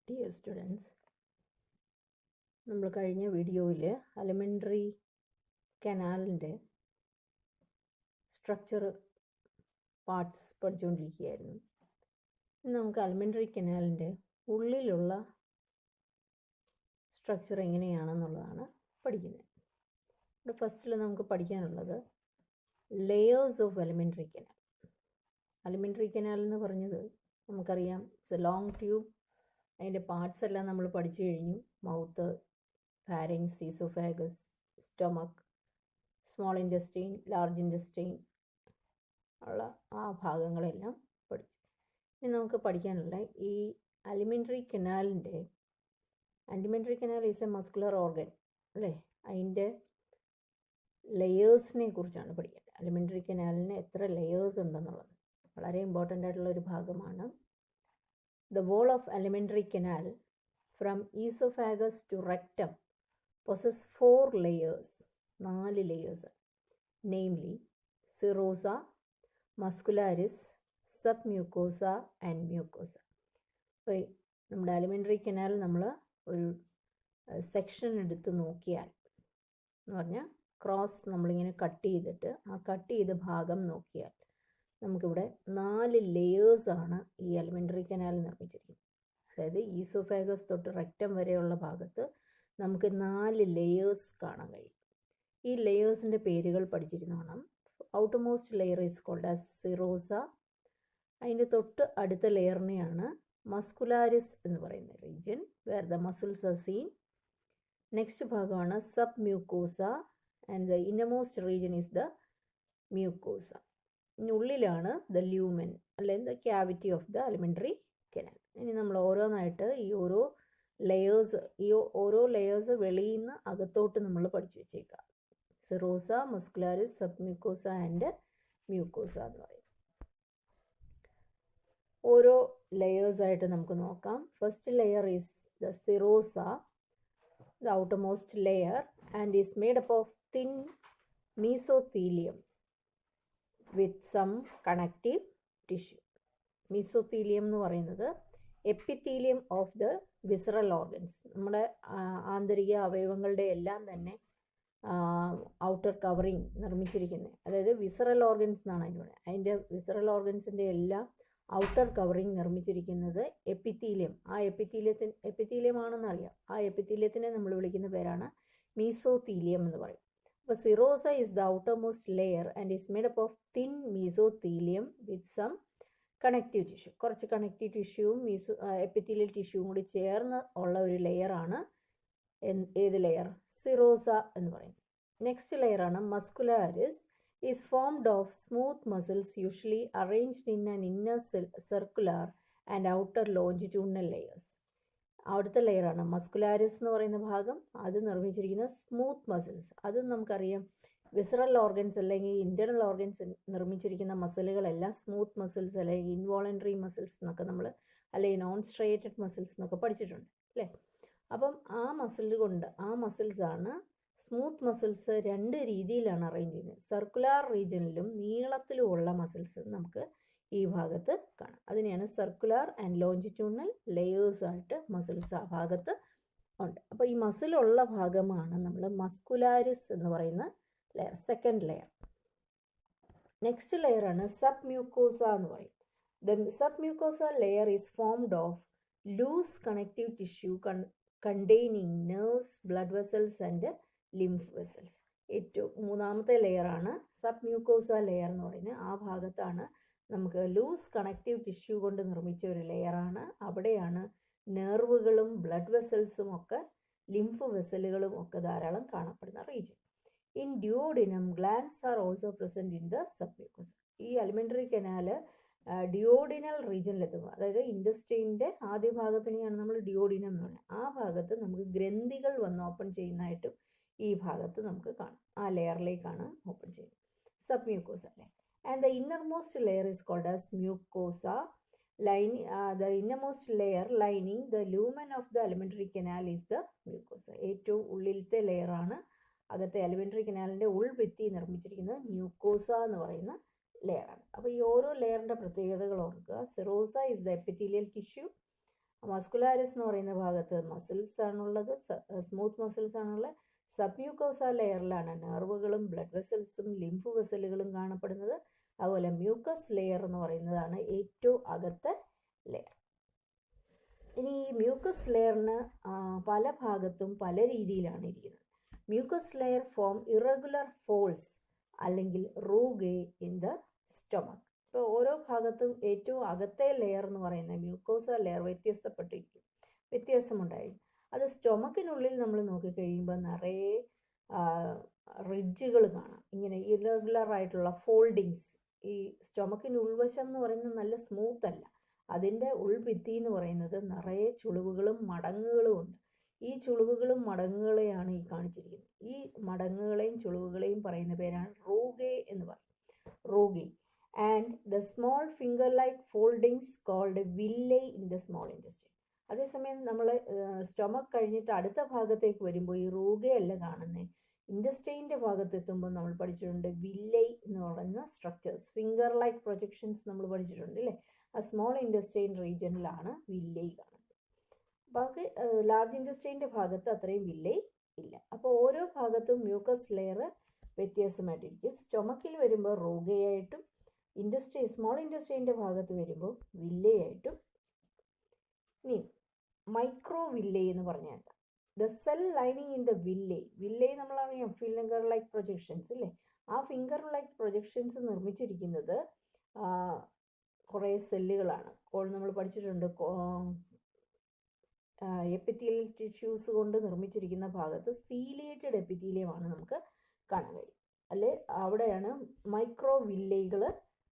Dear students, നമ്മൾ കഴിഞ്ഞ വീഡിയോയിൽ അലിമെൻ്ററി കനാലിൻ്റെ സ്ട്രക്ചർ പാർട്സ് പഠിച്ചുകൊണ്ടിരിക്കുകയായിരുന്നു. ഇന്ന് നമുക്ക് അലിമെൻ്ററി കനാലിൻ്റെ ഉള്ളിലുള്ള സ്ട്രക്ചർ എങ്ങനെയാണെന്നുള്ളതാണ് പഠിക്കുന്നത്. ഇവിടെ ഫസ്റ്റിൽ നമുക്ക് പഠിക്കാനുള്ളത് layers of alimentary canal. Alimentary canal എന്ന് പറഞ്ഞത് നമുക്കറിയാം, ഇറ്റ്സ് എ ലോങ് ട്യൂബ്. അതിൻ്റെ പാർട്സ് എല്ലാം നമ്മൾ പഠിച്ചു കഴിഞ്ഞു. Mouth, pharynx, oesophagus, stomach, small intestine, large intestine ഉള്ള ആ ഭാഗങ്ങളെല്ലാം പഠിച്ചു. ഇനി നമുക്ക് പഠിക്കാനുള്ള ഈ അലിമെൻ്ററി കനാലിൻ്റെ canal is a muscular organ അല്ലേ. അതിൻ്റെ ലെയേഴ്സിനെ കുറിച്ചാണ് പഠിക്കേണ്ടത്. അലിമെൻ്ററി കനാലിന് എത്ര ലെയേഴ്സ് ഉണ്ടെന്നുള്ളത് വളരെ ഇമ്പോർട്ടൻ്റ് ആയിട്ടുള്ള ഒരു ഭാഗമാണ്. The wall of alimentary canal from esophagus to rectum possesses 4 layers, 4 layers, namely serosa, muscularis, submucosa and mucosa. അപ്പോൾ നമ്മുടെ അലിമെൻ്ററി കനാൽ നമ്മൾ ഒരു സെക്ഷൻ എടുത്ത് നോക്കിയാൽ എന്ന് പറഞ്ഞാൽ ക്രോസ് നമ്മളിങ്ങനെ കട്ട് ചെയ്തിട്ട് ആ കട്ട് ചെയ്ത ഭാഗം നോക്കിയാൽ നമുക്കിവിടെ 4 ലെയേഴ്സാണ് ഈ അലിമെൻ്ററി കനാൽ നിർമ്മിച്ചിരിക്കുന്നത്. അതായത് ഈസോഫാഗസ് തൊട്ട് റെക്റ്റം വരെയുള്ള ഭാഗത്ത് നമുക്ക് 4 ലെയേഴ്സ് കാണാൻ കഴിയും. ഈ ലെയേഴ്സിൻ്റെ പേരുകൾ പഠിച്ചിരുന്നോണം. Outermost layer is called as serosa. അതിൻ്റെ തൊട്ട് അടുത്ത ലെയറിനെയാണ് മസ്കുലാരിസ് എന്ന് പറയുന്ന region, where the muscles are seen. Next ഭാഗമാണ് sub mucosa and the innermost region is the mucosa. ഉള്ളിലാണ് ദ ല്യൂമൻ അല്ലെങ്കിൽ the cavity of the alimentary canal. ഇനി നമ്മൾ ഓരോന്നായിട്ട് ഈ ഓരോ ലെയേഴ്സ് വെളിയിൽ നിന്ന് അകത്തോട്ട് നമ്മൾ പഠിച്ചു വെച്ചേക്കാം. Serosa, muscularis, sub mucosa and mucosa എന്ന് പറയും. ഓരോ ലെയേഴ്സായിട്ട് നമുക്ക് നോക്കാം. First layer is the serosa, the outermost layer, and is made up of thin mesothelium with some connective tissue. Mesothelium എന്ന് പറയുന്നത് epithelium of the visceral organs. നമ്മുടെ ആന്തരിക അവയവങ്ങളുടെ എല്ലാം തന്നെ ഔട്ടർ കവറിങ് നിർമ്മിച്ചിരിക്കുന്നത്, അതായത് വിസറൽ ഓർഗൻസ് എന്നാണ് അതിന് പറയുന്നത്. അതിൻ്റെ വിസറൽ ഓർഗൻസിൻ്റെ എല്ലാം ഔട്ടർ കവറിങ് നിർമ്മിച്ചിരിക്കുന്നത് എപ്പിത്തീലിയം. ആ എപ്പിത്തീലിയമാണെന്നറിയാം. ആ എപ്പിത്തീലിയത്തിനെ നമ്മൾ വിളിക്കുന്ന പേരാണ് മീസോത്തീലിയം എന്ന് പറയും. അപ്പോൾ serosa is the outermost layer and is made up of thin mesothelium with some connective tissue. കുറച്ച് കണക്റ്റീവ് ടിഷ്യൂവും എപ്പിത്തീലിയൽ ടിഷ്യൂവും കൂടി ചേർന്ന് ഉള്ള ഒരു ലെയറാണ് ഏത് ലെയർ? സിറോസ എന്ന് പറയുന്നത്. നെക്സ്റ്റ് ലെയറാണ് muscularis. Is formed of smooth muscles usually arranged in an inner circular and outer longitudinal layers. അവിടുത്തെ ലെയറാണ് മസ്കുലാരിസ് എന്ന് പറയുന്ന ഭാഗം. അത് നിർമ്മിച്ചിരിക്കുന്ന സ്മൂത്ത് മസിൽസ്. അത് നമുക്കറിയാം, വിസറൽ ഓർഗൻസ് അല്ലെങ്കിൽ ഇൻറ്റേർണൽ ഓർഗൻസ് നിർമ്മിച്ചിരിക്കുന്ന മസിലുകളെല്ലാം സ്മൂത്ത് മസിൽസ് അല്ലെങ്കിൽ ഇൻവോളണ്ടറി മസിൽസ് എന്നൊക്കെ നമ്മൾ, അല്ലെങ്കിൽ നോൺ സ്ട്രേറ്റഡ് മസിൽസ് എന്നൊക്കെ പഠിച്ചിട്ടുണ്ട് അല്ലേ. അപ്പം ആ മസിൽസാണ് സ്മൂത്ത് മസിൽസ്. 2 രീതിയിലാണ് അറേഞ്ച് ചെയ്യുന്നത്. സർക്കുലാർ റീജിയനിലും നീളത്തിലുമുള്ള മസിൽസ് നമുക്ക് ഈ ഭാഗത്ത് കാണാം. അതിനെയാണ് സർക്കുലർ ആൻഡ് ലോഞ്ചിറ്റ്യൂഡിനൽ ലെയേഴ്സ് ആയിട്ട് മസിൽസ് ആ ഭാഗത്ത് ഉണ്ട്. അപ്പോൾ ഈ മസിലുള്ള ഭാഗമാണ് നമ്മൾ മസ്കുലാരിസ് എന്ന് പറയുന്ന ലെയർ, സെക്കൻഡ് ലെയർ. നെക്സ്റ്റ് ലെയറാണ് സബ് മ്യൂക്കോസ എന്ന് പറയും. The sub mucosa layer is formed of loose connective tissue containing nerves, blood vessels and lymph vessels. ഏറ്റവും മൂന്നാമത്തെ ലെയറാണ് സബ് മ്യൂക്കോസ ലെയർ എന്ന് പറയുന്നത്. ആ ഭാഗത്താണ് നമുക്ക് ലൂസ് കണക്റ്റീവ് ടിഷ്യൂ കൊണ്ട് നിർമ്മിച്ച ഒരു ലെയറാണ്. അവിടെയാണ് നെർവുകളും ബ്ലഡ് വെസൽസും ഒക്കെ ലിംഫ് വെസലുകളും ഒക്കെ ധാരാളം കാണപ്പെടുന്ന region. In duodenum glands are also present in the sub mucosa. ഈ അലിമെൻ്ററി കനാല് ഡിയോഡിനൽ റീജിയനിലെത്തുമ്പോൾ, അതായത് ഇൻറ്റസ്റ്റൈൻ്റെ ആദ്യ ഭാഗത്തിനെയാണ് നമ്മൾ ഡിയോഡിനം എന്ന് പറയുന്നത്. ആ ഭാഗത്ത് നമുക്ക് ഗ്രന്ഥികൾ വന്ന് ഓപ്പൺ ചെയ്യുന്നതായിട്ടും ഈ ഭാഗത്ത് നമുക്ക് കാണാം. ആ ലെയറിലേക്കാണ് ഓപ്പൺ ചെയ്യുന്നത് sub mucosa layer. And the innermost layer is called as mucosa. The innermost layer lining the lumen of the alimentary canal is the mucosa. ഏറ്റവും ഉള്ളിലത്തെ ലെയറാണ് അകത്തെ അലിമെൻ്ററി കനാലിൻ്റെ ഉൾഭിത്തി നിർമ്മിച്ചിരിക്കുന്നത് മ്യൂക്കോസ എന്ന് പറയുന്ന ലെയറാണ്. അപ്പോൾ ഈ ഓരോ ലെയറിൻ്റെ പ്രത്യേകതകൾ ഓർക്കുക. Serosa is the epithelial tissue, muscularis എന്ന് പറയുന്ന ഭാഗത്ത് മസിൽസ് ആണുള്ളത്, സ്മൂത്ത് മസിൽസ് ആണുള്ളത്. സബ്മ്യൂക്കോസ ലെയറിലാണ് നെർവുകളും ബ്ലഡ് വെസൽസും ലിംഫ് വെസലുകളും കാണപ്പെടുന്നത്. അതുപോലെ മ്യൂക്കസ് ലെയർ എന്ന് പറയുന്നതാണ് ഏറ്റവും അകത്തെ ലെയർ. ഇനി ഈ മ്യൂക്കസ് ലെയറിന് പല ഭാഗത്തും പല രീതിയിലാണ് ഇരിക്കുന്നത്. Mucus layer form irregular folds അല്ലെങ്കിൽ റൂഗെ ഇൻ ദ സ്റ്റൊമക്ക്. ഇപ്പോൾ ഓരോ ഭാഗത്തും ഏറ്റവും അകത്തെ ലെയർ എന്ന് പറയുന്ന മ്യൂക്കോസ ലെയർ വ്യത്യാസമുണ്ടായിരിക്കും. അത് സ്റ്റൊമക്കിനുള്ളിൽ നമ്മൾ നോക്കിക്കഴിയുമ്പോൾ നിറയെ റിഡ്ജുകൾ കാണാം, ഇങ്ങനെ ഇറഗുലർ ആയിട്ടുള്ള ഫോൾഡിങ്സ്. ഈ സ്റ്റൊമക്കിന് ഉൾവശം എന്ന് പറയുന്നത് നല്ല സ്മൂത്ത് അല്ല, അതിൻ്റെ ഉൾഭിത്തി എന്ന് പറയുന്നത് നിറയെ ചുളിവുകളും മടങ്ങുകളും ഉണ്ട്. ഈ ചുളിവുകളും മടങ്ങുകളെയാണ് ഈ കാണിച്ചിരിക്കുന്നത്. ഈ മടങ്ങുകളെയും ചുളിവുകളെയും പറയുന്ന പേരാണ് റൂഗെ എന്ന് പറയും, rugae. And the small finger like foldings called villi in the small intestine. അതേസമയം നമ്മൾ സ്റ്റൊമക്ക് കഴിഞ്ഞിട്ട് അടുത്ത ഭാഗത്തേക്ക് വരുമ്പോൾ ഈ റൂഗെ അല്ല കാണുന്നത്. ഇൻറ്റസ്റ്റൈൻ്റെ ഭാഗത്തെത്തുമ്പോൾ നമ്മൾ പഠിച്ചിട്ടുണ്ട് വില്ലേ എന്ന് പറയുന്ന സ്ട്രക്ചേഴ്സ്, ഫിംഗർ ലൈക്ക് പ്രൊജക്ഷൻസ് നമ്മൾ പഠിച്ചിട്ടുണ്ട് അല്ലേ. ആ സ്മോൾ ഇൻറ്റസ്റ്റൈൻ റീജിയനിലാണ് വില്ലേ കാണുന്നത്. ബാക്കി ലാർജ് ഇൻറ്റസ്റ്റൈൻ്റെ ഭാഗത്ത് അത്രയും വില്ലേ ഇല്ല. അപ്പോൾ ഓരോ ഭാഗത്തും മ്യൂക്കസ് ലെയർ വ്യത്യാസമായിട്ടിരിക്കും. സ്റ്റൊമക്കിൽ വരുമ്പോൾ റൂഗയായിട്ടും സ്മോൾ ഇൻറ്റസ്റ്റൈൻ്റെ ഭാഗത്ത് വരുമ്പോൾ വില്ലയായിട്ടും. ഇനി മൈക്രോ വില്ലേ എന്ന് പറഞ്ഞാൽ എന്താ? The cell lining in the villi നമ്മളറിയാം, ഫിംഗർ ലൈക്ക് പ്രൊജക്ഷൻസ് അല്ലേ. ആ ഫിംഗർ ലൈക്ക് പ്രൊജക്ഷൻസ് നിർമ്മിച്ചിരിക്കുന്നത് കുറേ സെല്ലുകളാണ്. നമ്മൾ പഠിച്ചിട്ടുണ്ട് എപ്പിത്തീലിയൽ ടിഷ്യൂസ് കൊണ്ട് നിർമ്മിച്ചിരിക്കുന്ന ഭാഗത്ത് സീലിയേറ്റഡ് എപ്പിത്തീലിയമാണ് നമുക്ക് കാണാൻ കഴിയും അല്ലേ. അവിടെയാണ് മൈക്രോ വില്ലകൾ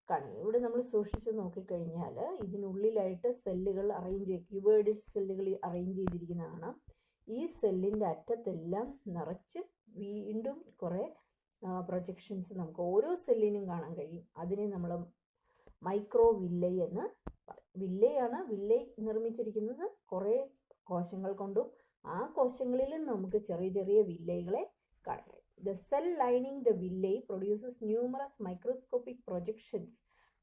കാണുന്നത്. ഇവിടെ നമ്മൾ സൂക്ഷിച്ച് നോക്കിക്കഴിഞ്ഞാൽ ഇതിനുള്ളിലായിട്ട് സെല്ലുകൾ ക്യൂബോയിഡൽ സെല്ലുകൾ അറേഞ്ച് ചെയ്തിരിക്കുന്നതാണ്. ഈ സെല്ലിൻ്റെ അറ്റത്തെല്ലാം നിറച്ച് വീണ്ടും കുറേ പ്രൊജക്ഷൻസ് നമുക്ക് ഓരോ സെല്ലിനും കാണാൻ കഴിയും. അതിനെ നമ്മൾ മൈക്രോ വില്ലേ എന്ന് പറയും. വില്ലേ നിർമ്മിച്ചിരിക്കുന്നത് കുറേ കോശങ്ങൾ കൊണ്ടും ആ കോശങ്ങളിലും നമുക്ക് ചെറിയ ചെറിയ വില്ലകളെ കാണാൻ കഴിയും. The cell lining the villi produces numerous microscopic projections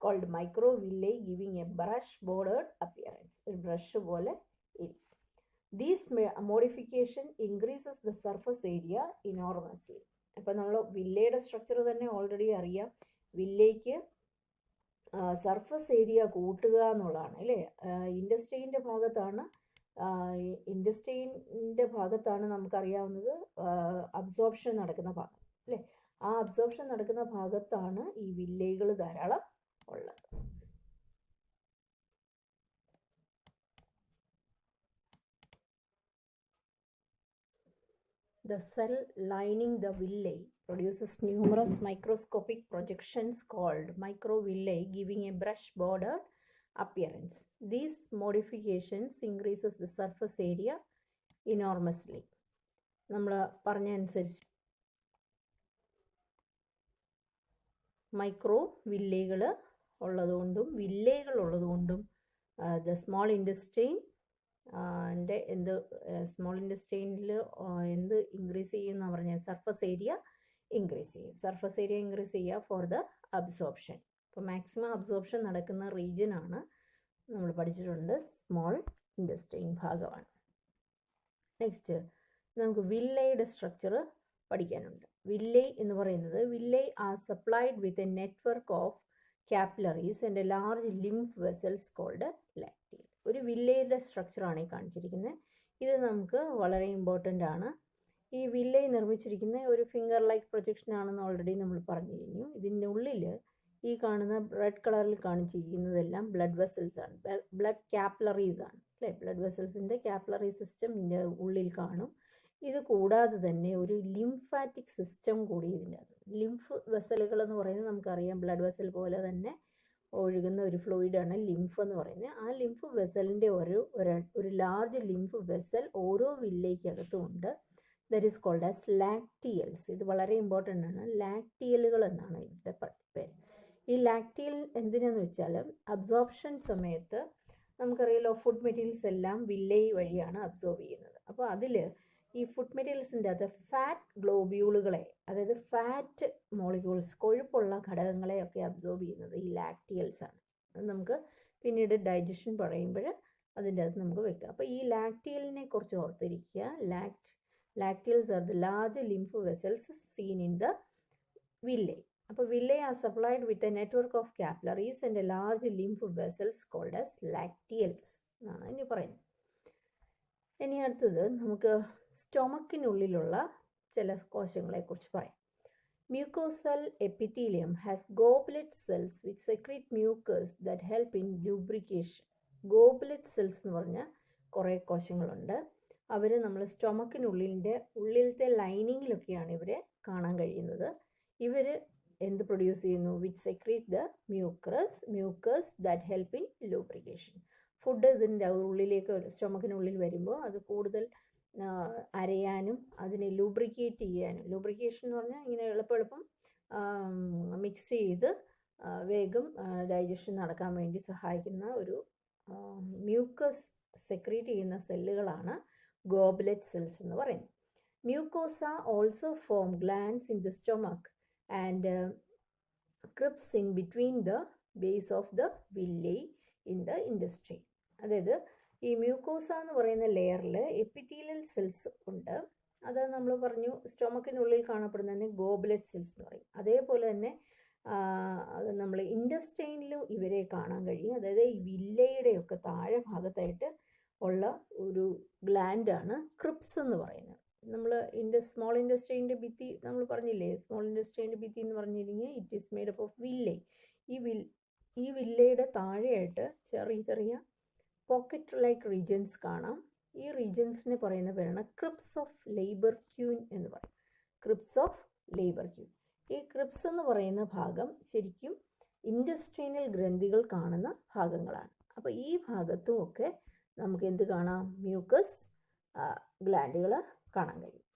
called microvilli, giving a brush-bordered appearance. ഒരു ബ്രഷ് പോലെ ഇരിക്കും. This modification increases the surface area enormously. അപ്പോൾ നമ്മൾ വില്ലയുടെ സ്ട്രക്ചർ തന്നെ ഓൾറെഡി അറിയാം. വില്ലയ്ക്ക് സർഫസ് ഏരിയ കൂട്ടുക എന്നുള്ളതാണ് അല്ലേ. ഇൻറ്റസ്റ്റൈൻ്റെ ഭാഗത്താണ് നമുക്കറിയാവുന്നത് അബ്സോർപ്ഷൻ നടക്കുന്ന ഭാഗം അല്ലേ. ആ അബ്സോർപ്ഷൻ നടക്കുന്ന ഭാഗത്താണ് ഈ വില്ലകൾ ധാരാളം ഉള്ളത്. The cell lining the villi produces numerous microscopic projections called microvilli, giving a brush-bordered appearance. These modifications increases the surface area enormously. നമ്മൾ പറഞ്ഞ അനുസരിച്ച് മൈക്രോ വില്ലകൾ ഉള്ളതുകൊണ്ടും ദ സ്മോൾ ഇൻറ്റസ്റ്റൈൻ സ്മോൾ ഇൻറ്റസ്റ്റൈനിൽ എന്ത് ഇൻക്രീസ് ചെയ്യുമെന്ന് പറഞ്ഞാൽ സർഫസ് ഏരിയ ഇൻക്രീസ് ചെയ്യുക ഫോർ ദ അബ്സോർപ്ഷൻ. അപ്പോൾ മാക്സിമം അബ്സോർപ്ഷൻ നടക്കുന്ന റീജിയനാണ് നമ്മൾ പഠിച്ചിട്ടുണ്ട് സ്മോൾ ഇൻറ്റസ്റ്റൈൻ ഭാഗമാണ്. നെക്സ്റ്റ് നമുക്ക് വില്ലയുടെ സ്ട്രക്ചർ പഠിക്കാനുണ്ട്. വില്ലേ എന്ന് പറയുന്നത് R supplied with a network of capillaries and a large lymph vessels called lacteal. ഒരു വില്ലയുടെ സ്ട്രക്ചറാണ് ഈ കാണിച്ചിരിക്കുന്നത്. ഇത് നമുക്ക് വളരെ ഇമ്പോർട്ടൻ്റ് ആണ്. ഈ വില്ല നിർമ്മിച്ചിരിക്കുന്ന ഒരു ഫിംഗർ ലൈക്ക് പ്രൊജക്ഷൻ ആണെന്ന് ഓൾറെഡി നമ്മൾ പറഞ്ഞു കഴിഞ്ഞു. ഇതിൻ്റെ ഉള്ളിൽ ഈ കാണുന്ന റെഡ് കളറിൽ കാണിച്ചിരിക്കുന്നതെല്ലാം ബ്ലഡ് വെസൽസ് ആണ്, ബ്ലഡ് കാപ്പിലറീസ് ആണ് അല്ലേ. ബ്ലഡ് വെസൽസിൻ്റെ കാപ്പിലറി സിസ്റ്റം ഇതിൻ്റെ ഉള്ളിൽ കാണും. ഇത് കൂടാതെ തന്നെ ഒരു ലിംഫാറ്റിക് സിസ്റ്റം കൂടി ഇതിൻ്റെ അത്. ലിംഫ് വെസലുകൾ എന്ന് പറയുന്നത് നമുക്കറിയാം, ബ്ലഡ് വെസൽ പോലെ തന്നെ ഒഴുകുന്ന ഒരു ഫ്ലൂയിഡാണ് ലിംഫ് എന്ന് പറയുന്നത്. ആ ലിംഫ് വെസലിൻ്റെ ഒരു ലാർജ് ലിംഫ് വെസൽ ഓരോ വില്ലയ്ക്കകത്തും ഉണ്ട്. That is called as lacteals. ഇത് വളരെ ഇമ്പോർട്ടൻ്റ് ആണ്. ലാക്ടിയലുകൾ എന്നാണ് ഇതിൻ്റെ പേര്. ഈ ലാക്ടിയൽ എന്തിനാന്ന് വെച്ചാൽ അബ്സോർപ്ഷൻ സമയത്ത് നമുക്കറിയാലോ ഫുഡ് മെറ്റീരിയൽസ് എല്ലാം വില്ലൈ വഴിയാണ് അബ്സോർബ് ചെയ്യുന്നത്. അപ്പോൾ അതിൽ ഈ ഫുഡ് മെറ്റീരിയൽസിൻ്റെ അത് ഫാറ്റ് ഗ്ലോബ്യൂളുകളെ, അതായത് ഫാറ്റ് മോളിക്യൂൾസ്, കൊഴുപ്പുള്ള ഘടകങ്ങളെയൊക്കെ അബ്സോർബ് ചെയ്യുന്നത് ഈ ലാക്ടിയൽസ് ആണ്. അത് നമുക്ക് പിന്നീട് ഡൈജഷൻ പറയുമ്പോൾ അതിൻ്റെ അകത്ത് നമുക്ക് വെക്കാം. അപ്പോൾ ഈ ലാക്റ്റിയലിനെ കുറിച്ച് ഓർത്തിരിക്കുക. Lacteals are the large lymph vessels seen in the villi. അപ്പോൾ villi are supplied with a network of capillaries and a large lymph vessels called as lacteals എന്നാണ് ഇനി പറയുന്നത്. ഇനി അടുത്തത് നമുക്ക് സ്റ്റൊമക്കിനുള്ളിലുള്ള ചില കോശങ്ങളെക്കുറിച്ച് പറയാം. Mucosal epithelium has goblet cells which secrete mucus that help in lubrication. Goblet cells എന്ന് പറഞ്ഞാൽ കുറേ കോശങ്ങളുണ്ട്. അവർ നമ്മൾ ഉള്ളിലത്തെ ലൈനിങ്ങിലൊക്കെയാണ് ഇവരെ കാണാൻ കഴിയുന്നത്. ഇവർ എന്ത് പ്രൊഡ്യൂസ് ചെയ്യുന്നു? Which secrete the mucus that help in lubrication. Food ഇതിൻ്റെ ഉള്ളിലേക്ക് സ്റ്റൊമക്കിനുള്ളിൽ വരുമ്പോൾ അത് കൂടുതൽ അരയാനും അതിനെ ലൂബ്രിക്കേറ്റ് ചെയ്യാനും, ലൂബ്രിക്കേഷൻ എന്ന് പറഞ്ഞാൽ ഇങ്ങനെ എളുപ്പം മിക്സ് ചെയ്ത് വേഗം ഡൈജഷൻ നടക്കാൻ വേണ്ടി സഹായിക്കുന്ന ഒരു മ്യൂക്കസ് സെക്രീറ്റ് ചെയ്യുന്ന സെല്ലുകളാണ് ഗോബ്ലെറ്റ് സെൽസ് എന്ന് പറയുന്നത്. Mucosa also form glands in the stomach and crypts in between the base of the villi in the industry. അതായത് ഈ മ്യൂക്കോസ എന്ന് പറയുന്ന ലെയറിൽ എപ്പിത്തീലിയൽ സെൽസ് ഉണ്ട്. അത് നമ്മൾ പറഞ്ഞു സ്റ്റൊമക്കിനുള്ളിൽ കാണപ്പെടുന്നതിന് ഗോബ്ലെറ്റ് സെൽസ് എന്ന് പറയും. അതേപോലെ തന്നെ നമ്മൾ ഇൻഡസ്റ്റൈനിലും ഇവരെ കാണാൻ കഴിയും. അതായത് ഈ വില്ലയുടെയൊക്കെ താഴെ ഭാഗത്തായിട്ട് ഉള്ള ഒരു ഗ്ലാൻഡാണ് ക്രിപ്സ് എന്ന് പറയുന്നത്. നമ്മൾ സ്മോൾ ഇൻഡസ്ട്രീൻ്റെ ഭിത്തി നമ്മൾ പറഞ്ഞില്ലേ, സ്മോൾ ഇൻഡസ്ട്രീൻ്റെ ഭിത്തി എന്ന് പറഞ്ഞിരുന്നെങ്കിൽ it is made up of villi. ഈ വില്ലയുടെ താഴെയായിട്ട് ചെറിയ പോക്കറ്റ് ലൈക്ക് റീജൻസ് കാണാം. ഈ റീജൻസിനെ പറയുന്ന പേരാണ് ക്രിപ്സ് ഓഫ് ലേബർക്യൂൻ എന്ന് പറയും. Crypts of Lieberkuhn. ഈ ക്രിപ്സ് എന്ന് പറയുന്ന ഭാഗം ശരിക്കും ഇൻഡസ്ട്രീനൽ ഗ്രന്ഥികൾ കാണുന്ന ഭാഗങ്ങളാണ്. അപ്പോൾ ഈ ഭാഗത്തും ഒക്കെ നമുക്ക് എന്ത് കാണാം? മ്യൂക്കസ് ഗ്ലാൻഡുകൾ കാണാൻ കഴിയും.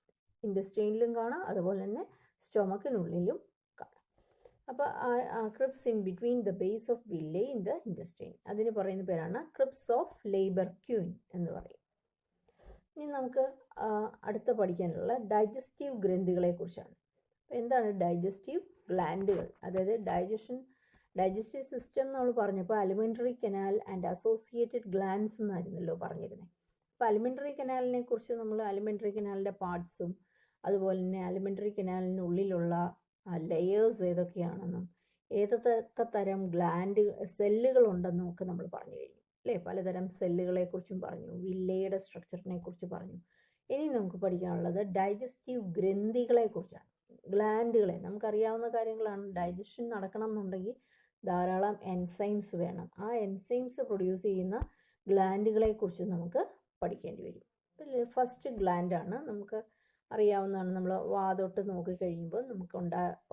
ഇൻഡസ്ട്രീനിലും കാണാം, അതുപോലെ തന്നെ സ്റ്റൊമക്കിനുള്ളിലും കാണാം. അപ്പോൾ crypts in between the base of villi in the intestine, അതിന് പറയുന്ന പേരാണ് ക്രിപ്സ് ഓഫ് ലേബർക്യൂൻ എന്ന് പറയും. ഇനി നമുക്ക് അടുത്ത പഠിക്കാനുള്ള ഡൈജസ്റ്റീവ് ഗ്രന്ഥികളെ കുറിച്ചാണ്. എന്താണ് ഡൈജസ്റ്റീവ് ഗ്ലാൻഡുകൾ? അതായത് ഡൈജസ്റ്റീവ് സിസ്റ്റം നമ്മൾ പറഞ്ഞപ്പോൾ alimentary canal and associated glands എന്നായിരുന്നല്ലോ പറഞ്ഞിരുന്നത്. അപ്പോൾ അലിമെൻ്ററി കനാലിനെ കുറിച്ച് നമ്മൾ അലിമെൻ്ററി കനാലിൻ്റെ പാർട്സും അതുപോലെ തന്നെ അലിമെൻ്ററി കനാലിനുള്ളിലുള്ള ലെയേഴ്സ് ഏതൊക്കെയാണെന്നും ഏതൊക്കെ തരം സെല്ലുകളുണ്ടെന്നും ഒക്കെ നമ്മൾ പറഞ്ഞു കഴിഞ്ഞു അല്ലേ. പലതരം സെല്ലുകളെക്കുറിച്ചും പറഞ്ഞു, വില്ലയുടെ സ്ട്രക്ചറിനെ കുറിച്ച് പറഞ്ഞു. ഇനി നമുക്ക് പഠിക്കാനുള്ളത് ഡൈജസ്റ്റീവ് ഗ്രന്ഥികളെ കുറിച്ചാണ്. ഗ്ലാൻഡുകളെ നമുക്കറിയാവുന്ന കാര്യങ്ങളാണ്. ഡൈജഷൻ നടക്കണം എന്നുണ്ടെങ്കിൽ ധാരാളം എൻസൈംസ് വേണം. ആ എൻസൈംസ് പ്രൊഡ്യൂസ് ചെയ്യുന്ന ഗ്ലാൻഡുകളെ കുറിച്ച് നമുക്ക് പഠിക്കേണ്ടി വരും. ഫസ്റ്റ് ഗ്ലാൻഡാണ് നമുക്ക് അറിയാവുന്നതാണ്. നമ്മൾ വാതൊട്ട് നോക്കിക്കഴിയുമ്പോൾ നമുക്ക്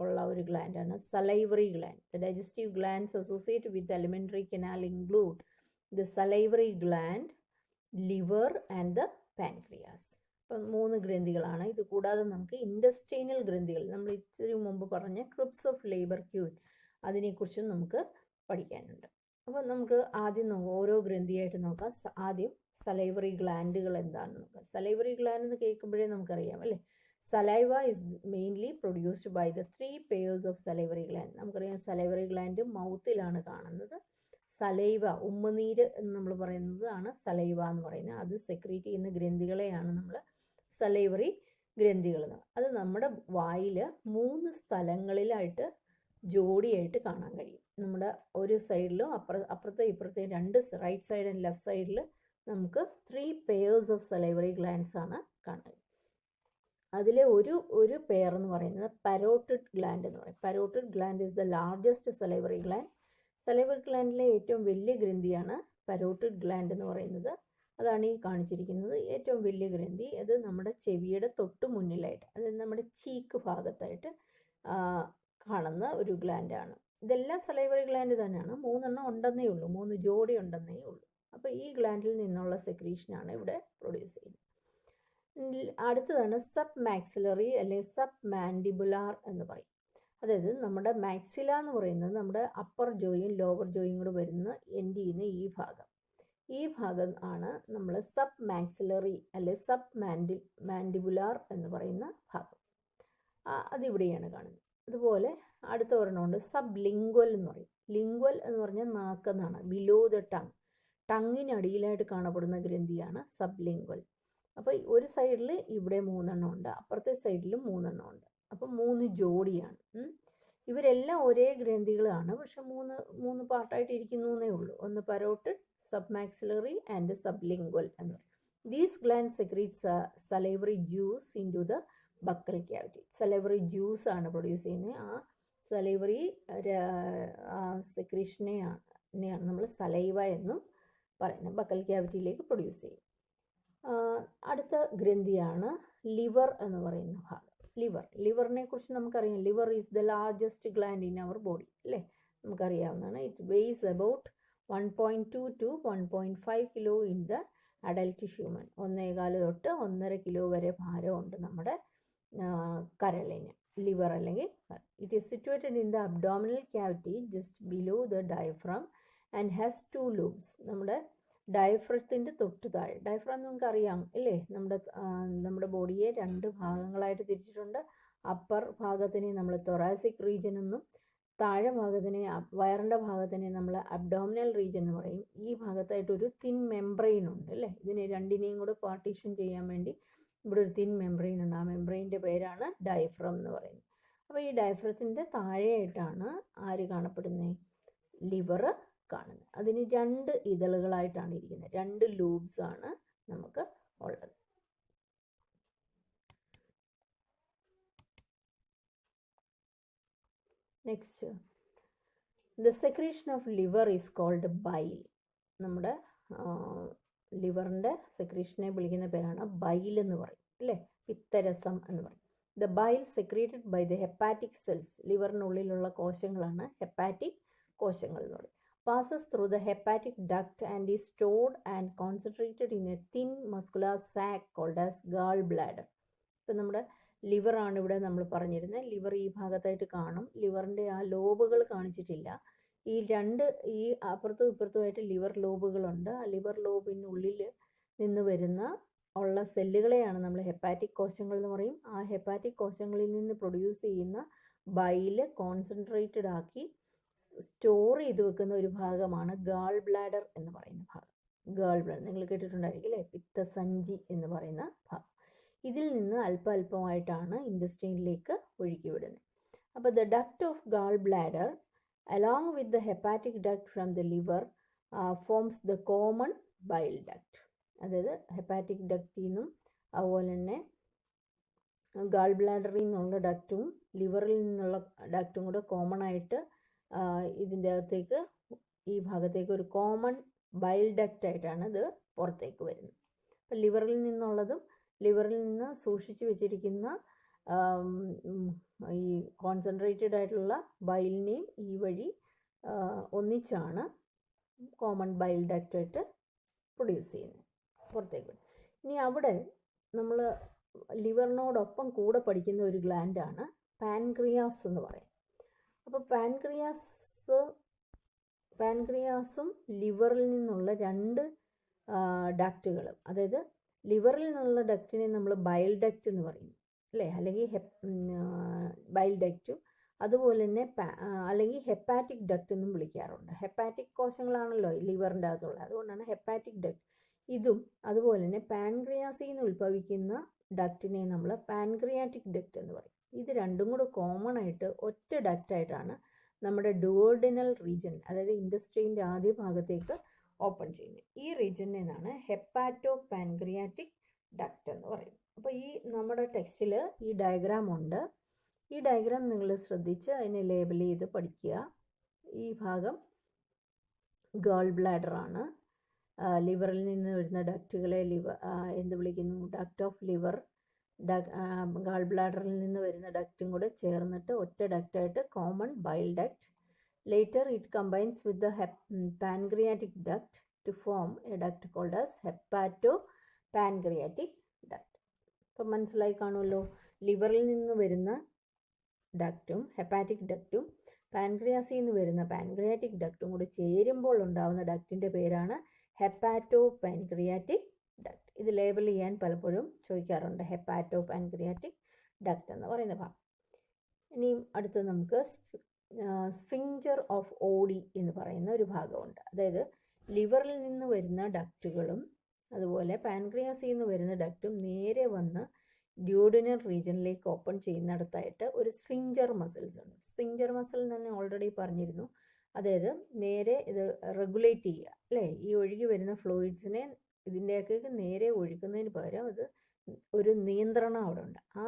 ഉള്ള ഒരു ഗ്ലാൻഡാണ് salivary gland. The digestive glands associate with alimentary canal include the salivary gland, liver and the pancreas. അപ്പം 3 ഗ്രന്ഥികളാണ്. ഇത് കൂടാതെ നമുക്ക് ഇൻഡസ്റ്റൈനൽ ഗ്രന്ഥികൾ, നമ്മൾ ഇച്ചിരി മുമ്പ് പറഞ്ഞ ക്രിപ്സ് ഓഫ് ലേബർക്യൂൻ, അതിനെക്കുറിച്ചും നമുക്ക് പഠിക്കാനുണ്ട്. അപ്പോൾ നമുക്ക് ആദ്യം ഓരോ ഗ്രന്ഥിയായിട്ട് നോക്കാം. ആദ്യം സലൈവറി ഗ്ലാൻഡുകൾ എന്താണെന്ന് നോക്കാം. സലൈവറി ഗ്ലാൻഡ് എന്ന് കേൾക്കുമ്പോഴേ നമുക്കറിയാം അല്ലേ. Saliva is mainly produced by the 3 pairs of salivary gland. നമുക്കറിയാം സലൈവറി ഗ്ലാൻഡ് മൗത്തിലാണ് കാണുന്നത്. സലൈവ, ഉമ്മനീര് എന്ന് നമ്മൾ പറയുന്നതാണ് സലൈവ എന്ന് പറയുന്നത്. അത് സെക്രീറ്റ് ചെയ്യുന്ന ഗ്രന്ഥികളെയാണ് നമ്മൾ സലൈവറി ഗ്രന്ഥികൾ എന്ന്. അത് നമ്മുടെ വായിൽ 3 സ്ഥലങ്ങളിലായിട്ട് ജോഡിയായിട്ട് കാണാൻ കഴിയും. നമ്മുടെ ഒരു സൈഡിലും അപ്പുറത്തെ ഇപ്പുറത്തെ 2 റൈറ്റ് സൈഡ് ആൻഡ് ലെഫ്റ്റ് സൈഡിൽ നമുക്ക് 3 pairs ഓഫ് സലൈവറി ഗ്ലാൻഡ്സ് ആണ് കാണുന്നത്. അതിലെ ഒരു പെയർ എന്ന് പറയുന്നത് പരോട്ടിഡ് ഗ്ലാൻഡ് എന്ന് പറയും. Parotid gland is the largest salivary gland. Salivary ഗ്ലാൻഡിലെ ഏറ്റവും വലിയ ഗ്രന്ഥിയാണ് പരോട്ടിഡ് ഗ്ലാൻഡ് എന്ന് പറയുന്നത്. അതാണ് ഈ കാണിച്ചിരിക്കുന്നത് ഏറ്റവും വലിയ ഗ്രന്ഥി. അത് നമ്മുടെ ചെവിയുടെ തൊട്ട് മുന്നിലായിട്ട്, അതായത് നമ്മുടെ ചീക്ക് ഭാഗത്തായിട്ട് കാണുന്ന ഒരു ഗ്ലാൻഡാണ്. ഇതെല്ലാം സലൈവറി ഗ്ലാൻഡ് തന്നെയാണ്. 3 എണ്ണം ഉണ്ടെന്നേ ഉള്ളൂ, 3 ജോഡി ഉണ്ടെന്നേ ഉള്ളൂ. അപ്പോൾ ഈ ഗ്ലാൻഡിൽ നിന്നുള്ള സെക്രീഷനാണ് ഇവിടെ പ്രൊഡ്യൂസ് ചെയ്യുന്നത്. അടുത്തതാണ് സബ് മാക്സിലറി അല്ലെങ്കിൽ സബ് മാൻഡിബുലാർ എന്ന് പറയും. അതായത് നമ്മുടെ മാക്സില എന്ന് പറയുന്നത് നമ്മുടെ അപ്പർ ജോയും ലോവർ ജോയും കൂടെ എൻഡ് ചെയ്യുന്ന ഈ ഭാഗം ആണ് നമ്മൾ സബ് മാക്സിലറി അല്ലെങ്കിൽ സബ് മാൻഡിബുലാർ എന്ന് പറയുന്ന ഭാഗം. അതിവിടെയാണ് കാണുന്നത്. അതുപോലെ അടുത്ത ഒരെണ്ണമുണ്ട് സബ് ലിംഗ്വൽ എന്ന് പറയും. ലിംഗ്വൽ എന്ന് പറഞ്ഞാൽ നാക്കെന്നാണ്, ബിലോ ദ ടങ്. ടങ്ങിനടിയിലായിട്ട് കാണപ്പെടുന്ന ഗ്രന്ഥിയാണ് സബ്ലിംഗ്വൽ. അപ്പോൾ ഒരു സൈഡിൽ ഇവിടെ 3 ഉണ്ട്, അപ്പുറത്തെ സൈഡിലും 3 ഉണ്ട്. അപ്പോൾ 3 ജോഡിയാണ്. ഇവരെല്ലാം ഒരേ ഗ്രന്ഥികളാണ്, പക്ഷെ മൂന്ന് പാർട്ടായിട്ട് ഇരിക്കുന്നു എന്നേ ഉള്ളൂ. ഒന്ന് പരോട്ടിഡ്, സബ്മാക്സിലറി ആൻഡ് സബ്ലിംഗ്വൽ എന്ന് പറയും. These gland secretes salivary juice into the buccal cavity. Salivary juice ആണ് പ്രൊഡ്യൂസ് ചെയ്യുന്നത്. ആ സലൈവറി സെക്രീഷനെയാണ് നമ്മൾ സലൈവ എന്നും പറയുന്നത്. ബക്കൽ ക്യാവിറ്റിയിലേക്ക് പ്രൊഡ്യൂസ് ചെയ്യും. അടുത്ത ഗ്രന്ഥിയാണ് ലിവർ എന്ന് പറയുന്ന ഭാഗം. ലിവറിനെ കുറിച്ച് നമുക്കറിയാം. Liver is the largest gland in our body, അല്ലേ? നമുക്കറിയാവുന്നതാണ്. It weighs about 1.2 to 1.5 kilo in the adult human. 1.25 തൊട്ട് 1.5 കിലോ വരെ ഭാരമുണ്ട് നമ്മുടെ കരളിന്, ലിവർ അല്ലെങ്കിൽ. It is situated in the abdominal cavity just below the diaphragm and has 2 lobes. നമ്മുടെ ഡയഫ്രത്തിൻ്റെ തൊട്ട് താഴെ. ഡയഫ്രം നമുക്കറിയാം, അല്ലേ? നമ്മുടെ ബോഡിയെ 2 ഭാഗങ്ങളായിട്ട് തിരിച്ചിട്ടുണ്ട്. അപ്പർ ഭാഗത്തിനെ നമ്മൾ തൊറാസിക് റീജിയൻ എന്നും താഴെ ഭാഗത്തിനെ, വയറിൻ്റെ ഭാഗത്തിനെ നമ്മൾ അബ്ഡോമിനൽ റീജിയൻ എന്ന് പറയും. ഈ ഭാഗത്തായിട്ടൊരു തിൻ മെംബ്രെയിൻ ഉണ്ട്, അല്ലേ? ഇതിനെ രണ്ടിനെയും കൂടെ പാർട്ടീഷൻ ചെയ്യാൻ വേണ്ടി ഇവിടെ ഒരു തിൻ മെംബ്രെയിൻ ഉണ്ട്. ആ മെംബ്രെയിൻ്റെ പേരാണ് ഡയഫ്രം എന്ന് പറയുന്നത്. അപ്പോൾ ഈ ഡയഫ്രത്തിൻ്റെ താഴെയായിട്ടാണ് ആര് കാണപ്പെടുന്നത്? ലിവർ കാണുന്നത്. അതിന് 2 ഇതളുകളായിട്ടാണ് ഇരിക്കുന്നത്. 2 ലൂബ്സ് ആണ് നമുക്ക് ഉള്ളത്. Next, the secretion of liver is called bile. നമ്മുടെ ലിവറിൻ്റെ സെക്രീഷനെ വിളിക്കുന്ന പേരാണ് ബൈൽ എന്ന് പറയും, അല്ലേ? പിത്തരസം എന്ന് പറയും. The bile secreted by the hepatic cells. ലിവറിനുള്ളിലുള്ള കോശങ്ങളാണ് ഹെപ്പാറ്റിക് കോശങ്ങൾ എന്ന് പറയും. Passes through the hepatic duct and is stored and concentrated in a thin muscular sac called as gallbladder. ഇപ്പം നമ്മുടെ ലിവറാണ് ഇവിടെ നമ്മൾ പറഞ്ഞിരുന്നത്. ലിവർ ഈ ഭാഗത്തായിട്ട് കാണും. ലിവറിൻ്റെ ആ ലോബുകൾ കാണിച്ചിട്ടില്ല. ഈ അപ്പുറത്തും ഇപ്പുറത്തുമായിട്ട് ലിവർ ലോബുകളുണ്ട്. ആ ലിവർ ലോബിനുള്ളിൽ നിന്ന് ഉള്ള സെല്ലുകളെയാണ് നമ്മൾ ഹെപ്പാറ്റിക് കോശങ്ങൾ എന്ന് പറയും. ആ ഹെപ്പാറ്റിക് കോശങ്ങളിൽ നിന്ന് പ്രൊഡ്യൂസ് ചെയ്യുന്ന ബൈല് കോൺസെൻട്രേറ്റഡ് ആക്കി സ്റ്റോർ ചെയ്ത് വെക്കുന്ന ഒരു ഭാഗമാണ് ഗാൾ ബ്ലാഡർ എന്ന് പറയുന്ന ഭാഗം. ഗാൾ ബ്ലാഡർ നിങ്ങൾ കേട്ടിട്ടുണ്ടായിരിക്കും, അല്ലേ? പിത്തസഞ്ചി എന്ന് പറയുന്ന ഭാഗം. ഇതിൽ നിന്ന് അല്പമായിട്ടാണ് ഇൻറ്റസ്റ്റൈനിലേക്ക് ഒഴുക്കി വിടുന്നത്. അപ്പോൾ the duct of gall bladder along with the hepatic duct from the liver forms the common bile duct. അതായത് ഹെപ്പാറ്റിക് ഡക്റ്റിൽ നിന്നും അതുപോലെ തന്നെ ഗാൾ ബ്ലാഡറിൽ നിന്നുള്ള ഡക്റ്റും ലിവറിൽ നിന്നുള്ള ഡക്റ്റും കൂടെ കോമൺ ആയിട്ട് ഇതിൻ്റെ അകത്തേക്ക്, ഈ ഭാഗത്തേക്ക് ഒരു കോമൺ ബൈൽ ഡക്റ്റ് ആയിട്ടാണ് ഇത് പുറത്തേക്ക് വരുന്നത്. അപ്പം ലിവറിൽ നിന്നുള്ളതും ലിവറിൽ നിന്ന് സൂക്ഷിച്ചു വെച്ചിരിക്കുന്ന ഈ കോൺസെൻട്രേറ്റഡ് ആയിട്ടുള്ള ബൈലിനെയും ഈ വഴി ഒന്നിച്ചാണ് കോമൺ ബൈൽ ഡക്റ്റായിട്ട് പ്രൊഡ്യൂസ് ചെയ്യുന്നത്, പുറത്തേക്ക് വരും. ഇനി അവിടെ നമ്മൾ ലിവറിനോടൊപ്പം കൂടെ പഠിക്കുന്ന ഒരു ഗ്ലാൻഡാണ് പാൻക്രിയാസ് എന്ന് പറയും. അപ്പോൾ പാൻക്രിയാസും ലിവറിൽ നിന്നുള്ള 2 ഡക്റ്റുകളും, അതായത് ലിവറിൽ നിന്നുള്ള ഡക്റ്റിനെ നമ്മൾ ബൈൽ ഡക്റ്റ് എന്ന് പറയും, അല്ലേ? അല്ലെങ്കിൽ ബൈൽ ഡക്റ്റും അതുപോലെ തന്നെ അല്ലെങ്കിൽ ഹെപ്പാറ്റിക് ഡക്റ്റ് എന്നും വിളിക്കാറുണ്ട്. ഹെപ്പാറ്റിക് കോശങ്ങളാണല്ലോ ലിവറിൻ്റെ അകത്തുള്ളത്, അതുകൊണ്ടാണ് ഹെപ്പാറ്റിക് ഡക്റ്റ്. ഇതും അതുപോലെ തന്നെ പാൻക്രിയാസിൽ നിന്ന് ഉത്ഭവിക്കുന്ന ഡക്റ്റിനെ നമ്മൾ പാൻക്രിയാറ്റിക് ഡക്റ്റ് എന്ന് പറയും. ഇത് രണ്ടും കൂടെ കോമൺ ആയിട്ട് ഒറ്റ ഡക്റ്റായിട്ടാണ് നമ്മുടെ ഡുവോഡെനൽ റീജിയൻ, അതായത് ഇൻറ്റസ്റ്റൈൻ്റെ ആദ്യ ഭാഗത്തേക്ക് ഓപ്പൺ ചെയ്യുന്നത്. ഈ റീജിയനാണ് ഹെപ്പാറ്റോ പാൻക്രിയാറ്റിക് ഡക്റ്റ് എന്ന് പറയുന്നത്. അപ്പോൾ ഈ നമ്മുടെ ടെക്സ്റ്റിൽ ഈ ഡയഗ്രാം ഉണ്ട്. ഈ ഡയഗ്രാം നിങ്ങൾ ശ്രദ്ധിച്ച് അതിനെ ലേബൽ ചെയ്ത് പഠിക്കുക. ഈ ഭാഗം ഗാൾ ബ്ലാഡറാണ്. ലിവറിൽ നിന്ന് വരുന്ന ഡക്റ്റുകളെ എന്ത് വിളിക്കുന്നു? Duct of liver. ഗാൾ ബ്ലാഡറിൽ നിന്ന് വരുന്ന ഡക്റ്റും കൂടെ ചേർന്നിട്ട് ഒറ്റ ഡക്റ്റായിട്ട് common bile duct. Later it combines with the pancreatic duct to form a duct called as hepato pancreatic duct. അപ്പം മനസ്സിലായി കാണുമല്ലോ. ലിവറിൽ നിന്ന് വരുന്ന ഡക്റ്റും ഹെപ്പാറ്റിക് ഡക്റ്റും പാൻക്രിയാസിൽ നിന്ന് വരുന്ന പാൻക്രിയാറ്റിക് ഡക്റ്റും കൂടി ചേരുമ്പോൾ ഉണ്ടാകുന്ന ഡക്റ്റിൻ്റെ പേരാണ് ഹെപ്പാറ്റോ പാൻക്രിയാറ്റിക് ഡക്റ്റ്. ഇത് ലേബൽ ചെയ്യാൻ പലപ്പോഴും ചോദിക്കാറുണ്ട്, ഹെപ്പാറ്റോ പാൻക്രിയാറ്റിക് ഡക്റ്റ് എന്ന് പറയുന്ന ഭാഗം. ഇനിയും അടുത്ത് നമുക്ക് സ്ഫിങ്ചർ ഓഫ് ഓഡി എന്ന് പറയുന്ന ഒരു ഭാഗമുണ്ട്. അതായത് ലിവറിൽ നിന്ന് വരുന്ന ഡക്റ്റുകളും അതുപോലെ പാൻക്രിയാസിൽ നിന്ന് വരുന്ന ഡക്റ്റും നേരെ വന്ന് ഡ്യൂഡിനൽ റീജിയനിലേക്ക് ഓപ്പൺ ചെയ്യുന്നിടത്തായിട്ട് ഒരു സ്ഫിങ്ക്റ്റർ മസിൽസ് ഉണ്ട്. സ്ഫിങ്ക്റ്റർ മസിൽ തന്നെ ഓൾറെഡി പറഞ്ഞിരുന്നു. അതായത് നേരെ ഇത് റെഗുലേറ്റ് ചെയ്യുക അല്ലേ, ഈ ഒഴുകി വരുന്ന ഫ്ലൂയിഡ്സിനെ ഇതിൻ്റെയൊക്കെ നേരെ ഒഴുക്കുന്നതിന് പകരം അത് ഒരു നിയന്ത്രണം അവിടെ ഉണ്ട്. ആ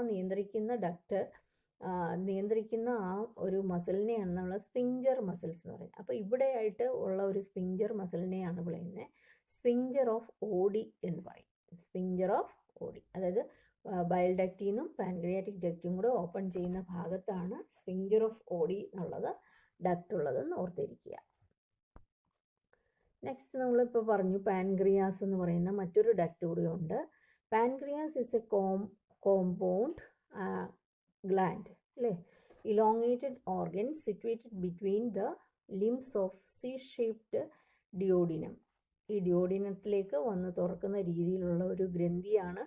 നിയന്ത്രിക്കുന്ന ആ ഒരു മസിലിനെയാണ് നമ്മൾ സ്ഫിങ്ക്റ്റർ മസിൽസ് എന്ന് പറയുന്നത്. അപ്പോൾ ഇവിടെ ആയിട്ട് ഉള്ള ഒരു സ്ഫിങ്ക്റ്റർ മസിലിനെയാണ് പറയുന്നത് സ്ഫിങ്ക്റ്റർ ഓഫ് ഓഡി എന്ന് പറയും. സ്ഫിങ്ക്റ്റർ ഓഫ് ഓഡി, അതായത് ബയൽ ഡക്റ്റിൽ നിന്നും പാൻക്രിയാറ്റിക് ഡക്റ്റും കൂടെ ഓപ്പൺ ചെയ്യുന്ന ഭാഗത്താണ് സ്ഫിങ്ക്റ്റർ ഓഫ് ഓഡി എന്നുള്ളത് ഡക്റ്റ് ഉള്ളതെന്ന് ഓർത്തിരിക്കുക. നെക്സ്റ്റ് നമ്മളിപ്പോൾ പറഞ്ഞു പാൻക്രിയാസ് എന്ന് പറയുന്ന മറ്റൊരു ഡക്റ്റ് കൂടി ഉണ്ട്. Pancreas is A compound gland അല്ലേ, elongated organ situated between the limbs of C-shaped duodenum. ഈ ഡിയോഡിനത്തിലേക്ക് വന്ന് തുറക്കുന്ന രീതിയിലുള്ള ഒരു ഗ്രന്ഥിയാണ്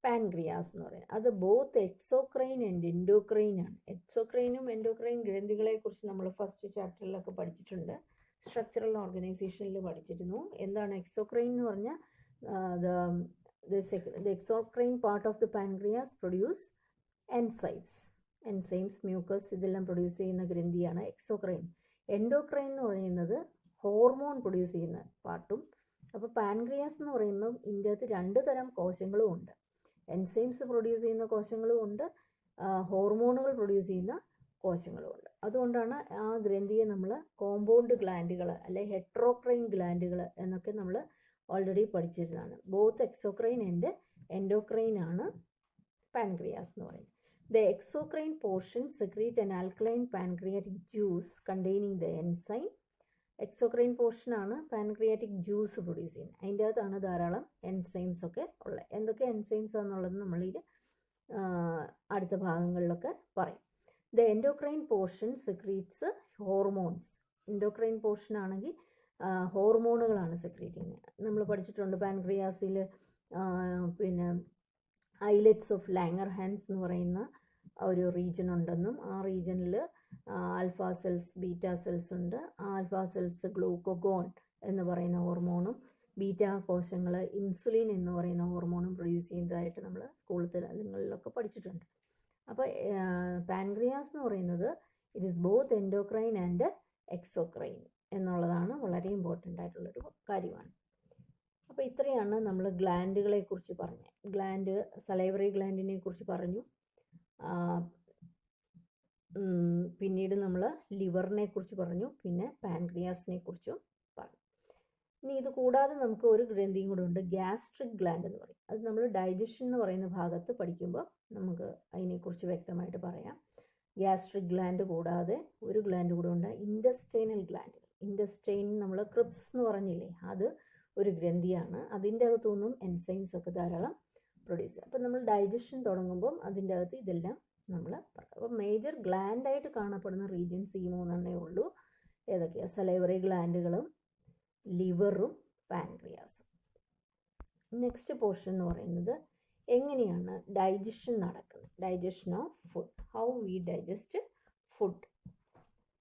പാൻക്രിയാസ് എന്ന് പറയുന്നത്. അത് ബോത്ത് എക്സോക്രൈൻ ആൻഡ് എൻഡോക്രൈൻ ആണ്. എക്സോക്രൈനും എൻഡോക്രൈൻ ഗ്രന്ഥികളെ കുറിച്ച് നമ്മൾ ഫസ്റ്റ് ചാപ്റ്ററിലൊക്കെ പഠിച്ചിട്ടുണ്ട്. സ്ട്രക്ചറൽ ഓർഗനൈസേഷനിൽ പഠിച്ചിരുന്നു. എന്താണ് എക്സോക്രൈൻ എന്ന് പറഞ്ഞാൽ the exocrine part of the pancreas produce enzymes mucus ഇതെല്ലാം പ്രൊഡ്യൂസ് ചെയ്യുന്ന ഗ്രന്ഥിയാണ് എക്സോക്രൈൻ. എൻഡോക്രൈൻ എന്ന് പറയുന്നത് ഹോർമോൺ പ്രൊഡ്യൂസ് ചെയ്യുന്ന പാർട്ടും. അപ്പോൾ പാൻക്രിയാസ് എന്ന് പറയുമ്പോൾ ഇതിൻ്റെ അകത്ത് 2 തരം കോശങ്ങളും ഉണ്ട്. എൻസൈംസ് പ്രൊഡ്യൂസ് ചെയ്യുന്ന കോശങ്ങളും ഉണ്ട്, ഹോർമോണുകൾ പ്രൊഡ്യൂസ് ചെയ്യുന്ന കോശങ്ങളും ഉണ്ട്. അതുകൊണ്ടാണ് ആ ഗ്രന്ഥിയെ നമ്മൾ കോമ്പൗണ്ട് ഗ്ലാൻഡുകൾ അല്ലെ ഹെട്രോക്രൈൻ ഗ്ലാൻഡുകൾ എന്നൊക്കെ നമ്മൾ ഓൾറെഡി പഠിച്ചിരുന്നതാണ്. ബോത്ത് എക്സോക്രൈൻ ആൻഡ് എൻഡോക്രൈൻ ആണ് പാൻക്രിയാസ് എന്ന് പറയുന്നത്. The exocrine portion secrete an alkaline pancreatic juice containing the enzyme. Exocrine പോർഷനാണ് പാൻക്രിയാറ്റിക് ജ്യൂസ് പ്രൊഡ്യൂസ് ചെയ്യുന്നത്. അതിൻ്റെ അകത്താണ് ധാരാളം എൻസൈംസ് ഒക്കെ ഉള്ളത്. എന്തൊക്കെ എൻസൈംസ് ആണെന്നുള്ളത് നമ്മളിൽ അടുത്ത ഭാഗങ്ങളിലൊക്കെ പറയും. The endocrine portion secretes hormones. Endocrine portion ആണെങ്കിൽ ഹോർമോണുകളാണ് സെക്രീറ്റ് ചെയ്യുന്നത്. നമ്മൾ പഠിച്ചിട്ടുണ്ട് പാൻക്രിയാസിൽ പിന്നെ ഐലറ്റ്സ് ഓഫ് ലാംഗർഹാൻസ് എന്ന് പറയുന്ന ഒരു റീജിയൻ ഉണ്ടെന്നും ആ റീജിയനിൽ ആൽഫ സെൽസ് ബീറ്റാ സെൽസ് ഉണ്ട്. ആ ആൽഫ സെൽസ് ഗ്ലൂക്കോഗോൺ എന്ന് പറയുന്ന ഹോർമോണും ബീറ്റാ കോശങ്ങൾ ഇൻസുലിൻ എന്ന് പറയുന്ന ഹോർമോണും പ്രൊഡ്യൂസ് ചെയ്യുന്നതായിട്ട് നമ്മൾ സ്കൂൾ തലങ്ങളിലൊക്കെ പഠിച്ചിട്ടുണ്ട്. അപ്പോൾ പാൻക്രിയാസ് എന്ന് പറയുന്നത് it is both endocrine and exocrine എന്നുള്ളതാണ് വളരെ ഇമ്പോർട്ടൻ്റ് ആയിട്ടുള്ളൊരു കാര്യമാണ്. അപ്പോൾ ഇത്രയാണ് നമ്മൾ ഗ്ലാൻഡുകളെ കുറിച്ച് പറഞ്ഞത്. സലൈവറി ഗ്ലാൻഡിനെ കുറിച്ച് പറഞ്ഞു. പിന്നീട് നമ്മൾ ലിവറിനെ കുറിച്ച് പറഞ്ഞു, പിന്നെ പാൻക്രിയാസിനെ കുറിച്ചും പറഞ്ഞു. ഇനി ഇത് കൂടാതെ നമുക്ക് ഒരു ഗ്രന്ഥിയും കൂടെ ഉണ്ട്, ഗ്യാസ്ട്രിക് ഗ്ലാൻഡ് എന്ന് പറയും. അത് നമ്മൾ ഡൈജഷൻ എന്ന് പറയുന്ന ഭാഗത്ത് പഠിക്കുമ്പോൾ നമുക്ക് അതിനെക്കുറിച്ച് വ്യക്തമായിട്ട് പറയാം. ഗ്യാസ്ട്രിക് ഗ്ലാൻഡ് കൂടാതെ ഒരു ഗ്ലാൻഡ് കൂടെ ഉണ്ട്, ഇൻഡസ്റ്റൈനൽ ഗ്ലാൻഡ്. ഇൻഡസ്റ്റൈൻ നമ്മൾ ക്രിപ്സ് എന്ന് പറഞ്ഞില്ലേ, അത് ഒരു ഗ്രന്ഥിയാണ്. അതിൻ്റെ അകത്തുനിന്നും എൻസൈംസ് ഒക്കെ ധാരാളം പ്രൊഡ്യൂസ് ചെയ്യും. അപ്പോൾ നമ്മൾ ഡൈജഷൻ തുടങ്ങുമ്പം അതിൻ്റെ അകത്ത് ഇതെല്ലാം നമ്മൾ പറയും. അപ്പോൾ മേജർ ഗ്ലാൻഡായിട്ട് കാണപ്പെടുന്ന റീജിയൻസ് ഈ 3 ഉള്ളൂ. ഏതൊക്കെയാണ്? സലൈവറി ഗ്ലാൻഡുകളും ലിവറും പാൻക്രിയാസും. നെക്സ്റ്റ് പോർഷൻ എന്ന് പറയുന്നത് എങ്ങനെയാണ് ഡൈജഷൻ നടക്കുന്നത്, digestion of food, how we digest food.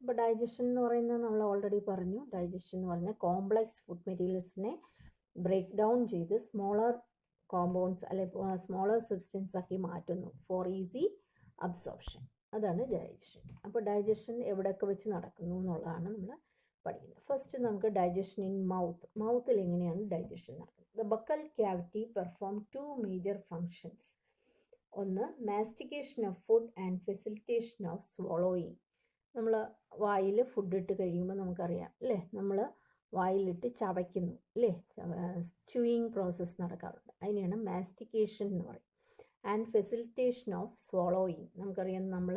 അപ്പോൾ ഡൈജഷൻ എന്ന് പറയുന്നത് നമ്മൾ ഓൾറെഡി പറഞ്ഞു. ഡൈജഷൻ എന്ന് പറഞ്ഞാൽ കോംപ്ലക്സ് ഫുഡ് മെറ്റീരിയൽസിനെ ബ്രേക്ക് ഡൗൺ ചെയ്ത് സ്മോളർ കോമ്പൗണ്ട്സ് അല്ലെ സ്മോളർ സബ്സ്റ്റൻസ് ആക്കി മാറ്റുന്നു ഫോർ ഈസി അബ്സോർപ്ഷൻ. അതാണ് ഡൈജഷൻ. അപ്പോൾ ഡൈജഷൻ എവിടെയൊക്കെ വെച്ച് നടക്കുന്നു എന്നുള്ളതാണ് നമ്മൾ പഠിക്കുന്നത്. ഫസ്റ്റ് നമുക്ക് ഡൈജഷൻ ഇൻ മൗത്തിൽ എങ്ങനെയാണ് ഡൈജഷൻ നടക്കുന്നത്. The buccal cavity perform 2 major functions. ഒന്ന് mastication of food and facilitation of swallowing. നമ്മൾ വായിൽ ഫുഡ് ഇട്ട് കഴിയുമ്പോൾ നമുക്കറിയാം അല്ലേ, നമ്മൾ വായിലിട്ട് ചവയ്ക്കുന്നു അല്ലേ, ച്യൂയിങ് പ്രോസസ്സ് നടക്കാറുണ്ട്. അതിനെയാണ് മാസ്റ്റിക്കേഷൻ എന്ന് പറയും. ആൻഡ് ഫെസിലിറ്റേഷൻ ഓഫ് സ്വോളോയിങ്, നമുക്കറിയാം നമ്മൾ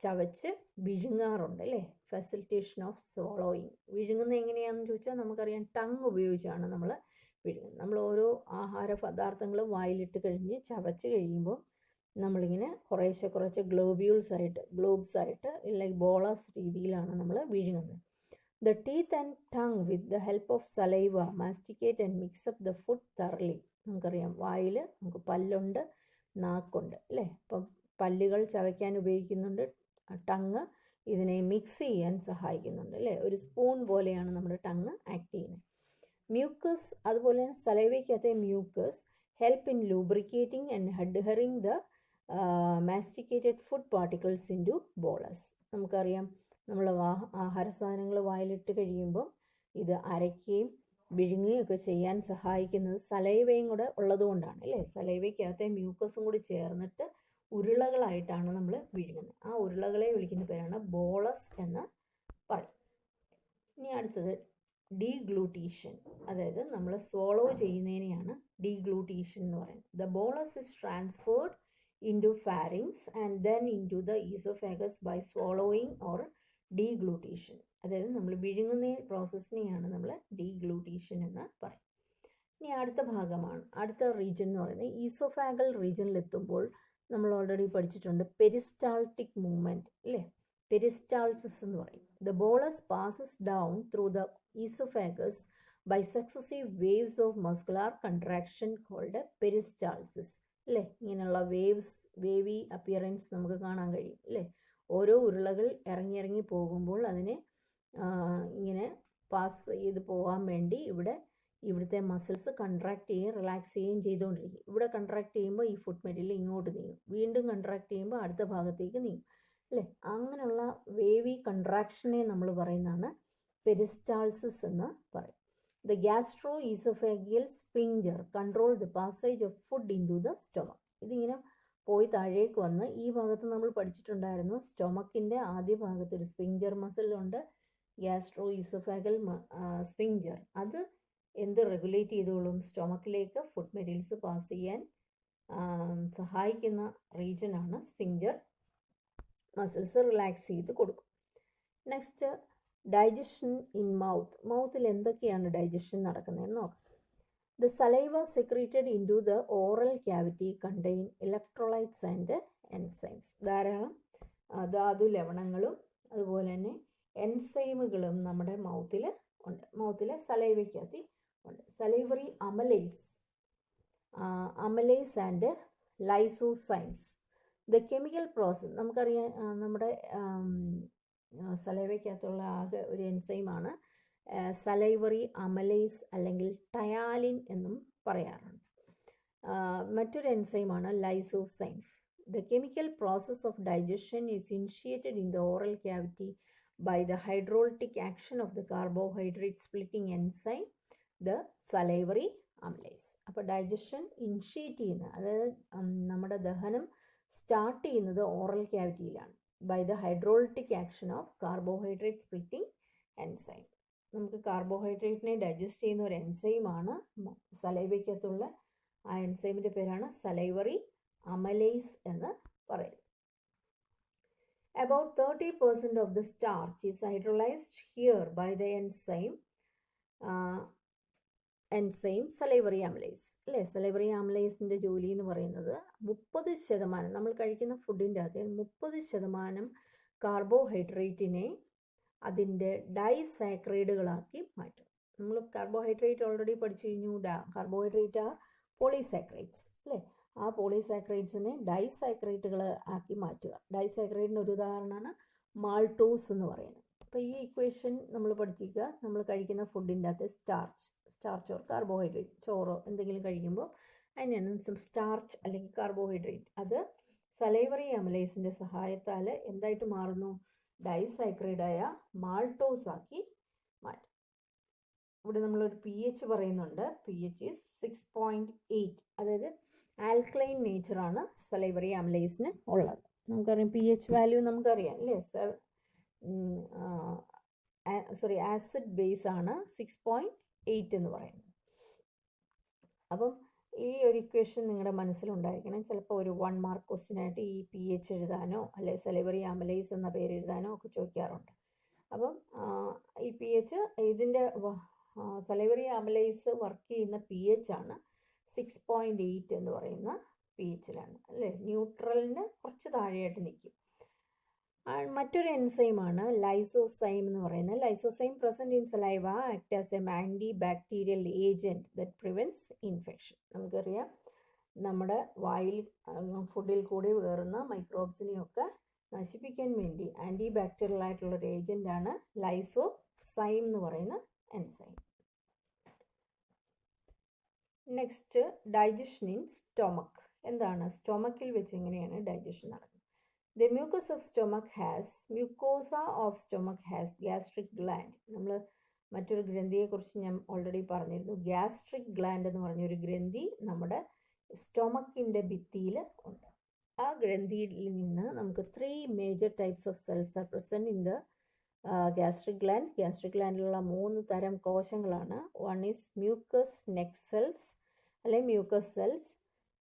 ചവച്ച് വിഴുങ്ങാറുണ്ട് അല്ലേ. ഫെസിലിറ്റേഷൻ ഓഫ് സ്വോളോയിങ്, വിഴുങ്ങുന്നത് എങ്ങനെയാണെന്ന് ചോദിച്ചാൽ നമുക്കറിയാം ടങ് ഉപയോഗിച്ചാണ് നമ്മൾ വിഴുങ്ങുന്നത്. നമ്മൾ ഓരോ ആഹാര പദാർത്ഥങ്ങളും വായിലിട്ട് കഴിഞ്ഞ് ചവച്ച് കഴിയുമ്പോൾ നമ്മളിങ്ങനെ കുറേശ്ശെ ഗ്ലോബ്സ് ആയിട്ട് ലൈക്ക് ബോളസ് രീതിയിലാണ് നമ്മൾ വിഴുങ്ങുന്നത്. The teeth and tongue with the help of saliva masticate and mix up the food thoroughly. നമുക്കറിയാം വായിൽ നമുക്ക് പല്ലുണ്ട്, നാക്കുണ്ട് അല്ലേ. അപ്പം പല്ലുകൾ ചവയ്ക്കാൻ ഉപയോഗിക്കുന്നുണ്ട്, ടങ് ഇതിനെ മിക്സ് ചെയ്യാൻ സഹായിക്കുന്നുണ്ട് അല്ലേ. ഒരു സ്പൂൺ പോലെയാണ് നമ്മുടെ ടങ് ആക്ട് ചെയ്യുന്നത്. മ്യൂക്കസ്, അതുപോലെ തന്നെ സലൈവയ്ക്കകത്തെ mucus help in lubricating and adhering the masticated food particles into bolus. നമുക്കറിയാം, നമ്മൾ ആഹാര സാധനങ്ങൾ വായിലിട്ട് കഴിയുമ്പോൾ ഇത് അരയ്ക്കുകയും വിഴുങ്ങുകയും ഒക്കെ ചെയ്യാൻ സഹായിക്കുന്നത് സലൈവയും കൂടെ ഉള്ളതുകൊണ്ടാണ് അല്ലേ. സലൈവയ്ക്കകത്തെ മ്യൂക്കസും കൂടി ചേർന്നിട്ട് ഉരുളകളായിട്ടാണ് നമ്മൾ വിഴുങ്ങുന്നത്. ആ ഉരുളകളെ വിളിക്കുന്ന പേരാണ് ബോളസ് എന്ന് പറയും. ഇനി അടുത്തത് ഡീഗ്ലൂട്ടീഷൻ, അതായത് നമ്മൾ സ്വോളോ ചെയ്യുന്നതിനെയാണ് ഡീഗ്ലൂട്ടീഷൻ എന്ന് പറയുന്നത്. The bolus is transferred into pharynx and then into the esophagus by swallowing or deglutition. അതായത് നമ്മൾ വിഴുങ്ങുന്ന പ്രോസസ്സിനെയാണ് നമ്മൾ ഡീഗ്ലൂട്ടീഷൻ എന്ന് പറയും. ഇനി അടുത്ത ഭാഗമാണ്, അടുത്ത റീജിയൻ എന്ന് പറയുന്നത് ഈസോഫാഗൽ റീജിയനിൽ എത്തുമ്പോൾ നമ്മൾ ഓൾറെഡി പഠിച്ചിട്ടുണ്ട് പെരിസ്റ്റാൾട്ടിക് മൂവ്മെൻറ്റ് അല്ലേ, പെരിസ്റ്റാൾസിസ് എന്ന് പറയും. The bolus passes down through the oesophagus by successive waves of muscular contraction called peristalsis അല്ലേ. ഇങ്ങനെയുള്ള വേവി അപ്പിയറൻസ് നമുക്ക് കാണാൻ കഴിയും അല്ലേ. ഓരോ ഉരുളകൾ ഇറങ്ങി പോകുമ്പോൾ അതിനെ ഇങ്ങനെ പാസ് ചെയ്ത് പോകാൻ വേണ്ടി ഇവിടുത്തെ മസിൽസ് കൺട്രാക്ട് ചെയ്യുകയും റിലാക്സ് ചെയ്യുകയും ചെയ്തുകൊണ്ടിരിക്കും. ഇവിടെ കൺട്രാക്ട് ചെയ്യുമ്പോൾ ഈ ഫുഡ് മെറ്റീരിയൽ ഇങ്ങോട്ട് നീങ്ങും, വീണ്ടും കൺട്രാക്ട് ചെയ്യുമ്പോൾ അടുത്ത ഭാഗത്തേക്ക് നീങ്ങും അല്ലേ. അങ്ങനെയുള്ള വേവി കൺട്രാക്ഷനെ നമ്മൾ പറയുന്നതാണ് പെരിസ്റ്റാൾസിസ് എന്ന് പറയും. The gastroesophageal sphincter control the passage of food into the stomach. ഇതിങ്ങനെ പോയി താഴേക്ക് വന്ന് ഈ ഭാഗത്ത് നമ്മൾ പഠിച്ചിട്ടുണ്ടായിരുന്നു, സ്റ്റൊമക്കിൻ്റെ ആദ്യ ഭാഗത്ത് ഒരു സ്ഫിങ്ജർ മസിലുണ്ട്, ഗ്യാസ്ട്രോഈസോഫാഗൽ സ്ഫിങ്ജർ. അത് എന്ത് റെഗുലേറ്റ് ചെയ്തോളും, സ്റ്റൊമക്കിലേക്ക് ഫുഡ് മെറ്റീരിയൽസ് പാസ് ചെയ്യാൻ സഹായിക്കുന്ന റീജിയനാണ് സ്ഫിങ്ജർ മസിൽസ് റിലാക്സ് ചെയ്ത് കൊടുക്കും. Next digestion in mouth. മൗത്തിൽ എന്തൊക്കെയാണ് ഡൈജഷൻ നടക്കുന്നതെന്ന് നോക്കാം. The saliva secreted into the oral cavity contain electrolytes and enzymes. ധാരാളം ധാതു ലവണങ്ങളും അതുപോലെ തന്നെ എൻസൈമുകളും നമ്മുടെ മൗത്തിൽ ഉണ്ട്, മൗത്തിലെ സലൈവയ്ക്കകത്ത് ഉണ്ട്. Salivary amylase and lysozymes. The chemical process, നമുക്കറിയാം നമ്മുടെ സലൈവയ്ക്കകത്തുള്ള ആകെ ഒരു എൻസൈമാണ് സലൈവറി അമലൈസ് അല്ലെങ്കിൽ ടയാലിൻ എന്നും പറയാറുണ്ട്. മറ്റൊരു എൻസൈമാണ് lysozymes. The chemical process of digestion is initiated in the oral cavity by the hydrolytic action of the carbohydrate splitting enzyme the salivary amylase. അപ്പോൾ ഡൈജഷൻ ഇനിഷ്യേറ്റ് ചെയ്യുന്നത്, അതായത് നമ്മുടെ ദഹനം സ്റ്റാർട്ട് ചെയ്യുന്നത് ഓറൽ ക്യാവിറ്റിയിലാണ്. By the hydrolytic action of carbohydrate splitting enzyme. നമുക്ക് കാർബോഹൈഡ്രേറ്റിനെ digest ചെയ്യുന്ന ഒരു എൻസൈമാണ് സലൈവയ്ക്കകത്തുള്ള. ആ എൻസൈമിൻ്റെ പേരാണ് സലൈവറി അമലൈസ് എന്ന് പറയുന്നത്. About 30% of the starch is hydrolyzed here by the enzyme salivary amylase അല്ലേ. സലൈവറി ആംലൈസിൻ്റെ ജോലി എന്ന് പറയുന്നത് 30%, നമ്മൾ കഴിക്കുന്ന ഫുഡിൻ്റെ അകത്ത് 30% കാർബോഹൈഡ്രേറ്റിനെ അതിൻ്റെ ഡൈസാക്രൈഡുകളാക്കി മാറ്റും. നമ്മൾ കാർബോഹൈഡ്രേറ്റ് ഓൾറെഡി പഠിച്ചു കഴിഞ്ഞു. കാർബോഹൈഡ്രേറ്റ് ആർ പോളിസാക്രൈഡ്സ് അല്ലേ. ആ പോളിസാക്രൈഡ്സിനെ ഡൈസാക്രൈഡുകൾ ആക്കി മാറ്റുക. ഡൈസാക്രൈഡിൻ്റെ ഒരു ഉദാഹരണമാണ് മാൾട്ടോസ് എന്ന് പറയുന്നത്. അപ്പോൾ ഈ ഇക്വേഷൻ നമ്മൾ പഠിച്ചിരിക്കുക. നമ്മൾ കഴിക്കുന്ന ഫുഡിൻ്റെ അകത്ത് സ്റ്റാർച്ച് ഓർ കാർബോഹൈഡ്രേറ്റ്, ചോറോ എന്തെങ്കിലും കഴിക്കുമ്പോൾ അതിനാണ് സ്റ്റാർച്ച് അല്ലെങ്കിൽ കാർബോഹൈഡ്രേറ്റ്. അത് സലൈവറി അമലൈസിൻ്റെ സഹായത്താൽ എന്തായിട്ട് മാറുന്നു, ഡൈസാക്രൈഡായ മാൾട്ടോസ് ആക്കി മാറ്റും. ഇവിടെ നമ്മളൊരു pH പറയുന്നുണ്ട്. pH ഈസ് 6.8, അതായത് ആൽക്കലൈൻ നേച്ചറാണ് സലൈവറി അമലൈസിന് ഉള്ളത്. നമുക്കറിയാം pH വാല്യൂ നമുക്കറിയാം അല്ലേ. ആസിഡ് ബേസ് ആണ് 6.8 എന്ന് പറയുന്നത്. അപ്പം ഈ ഒരു ഇക്വേഷൻ നിങ്ങളുടെ മനസ്സിലുണ്ടായിരിക്കണം. ചിലപ്പോൾ ഒരു 1 മാർക്ക് ക്വസ്റ്റ്യനായിട്ട് ഈ pH എഴുതാനോ അല്ലെ സലൈവറി അമലൈസ് എന്ന പേര് എഴുതാനോ ഒക്കെ ചോദിക്കാറുണ്ട്. അപ്പം ഈ pH ഇതിൻ്റെ സലൈവറി അമലൈസ് വർക്ക് ചെയ്യുന്ന pH ആണ് 6.8 എന്ന് പറയുന്ന pHലാണ് അല്ലേ. ന്യൂട്രലിന് കുറച്ച് താഴെയായിട്ട് നിൽക്കും. മറ്റൊരു എൻസൈമാണ് ലൈസോസൈം എന്ന് പറയുന്നത്. Lysozyme present in saliva act as a antibacterial agent that prevents infection. നമുക്കറിയാം, നമ്മുടെ വായിൽ ഫുഡിൽ കൂടി കയറുന്ന മൈക്രോബ്സിനെയൊക്കെ നശിപ്പിക്കാൻ വേണ്ടി ആൻറ്റി ബാക്ടീരിയൽ ആയിട്ടുള്ള ഒരു ഏജൻ്റാണ് ലൈസോസൈം എന്ന് പറയുന്ന enzyme. Next digestion in stomach. എന്താണ് സ്റ്റൊമക്കിൽ വെച്ച് എങ്ങനെയാണ് ഡൈജഷൻ നടക്കുന്നത്? The mucus of stomach has mucosa of stomach has gastric gland. നമ്മൾ മറ്റൊരു ഗ്രന്ഥിയെക്കുറിച്ച് ഞാൻ ഓൾറെഡി പറഞ്ഞിരുന്നു. ഗ്യാസ്ട്രിക് ഗ്ലാൻഡ് എന്ന് പറഞ്ഞൊരു ഗ്രന്ഥി നമ്മുടെ സ്റ്റൊമക്കിൻ്റെ ഭിത്തിയിൽ ഉണ്ട്. ആ ഗ്രന്ഥിയിൽ നിന്ന് നമുക്ക് 3 major types of cells are present in the gastric gland. Gastric ഗ്ലാൻഡിലുള്ള 3 തരം കോശങ്ങളാണ്. One is mucus neck cells അല്ലെങ്കിൽ മ്യൂക്കസ് സെൽസ്.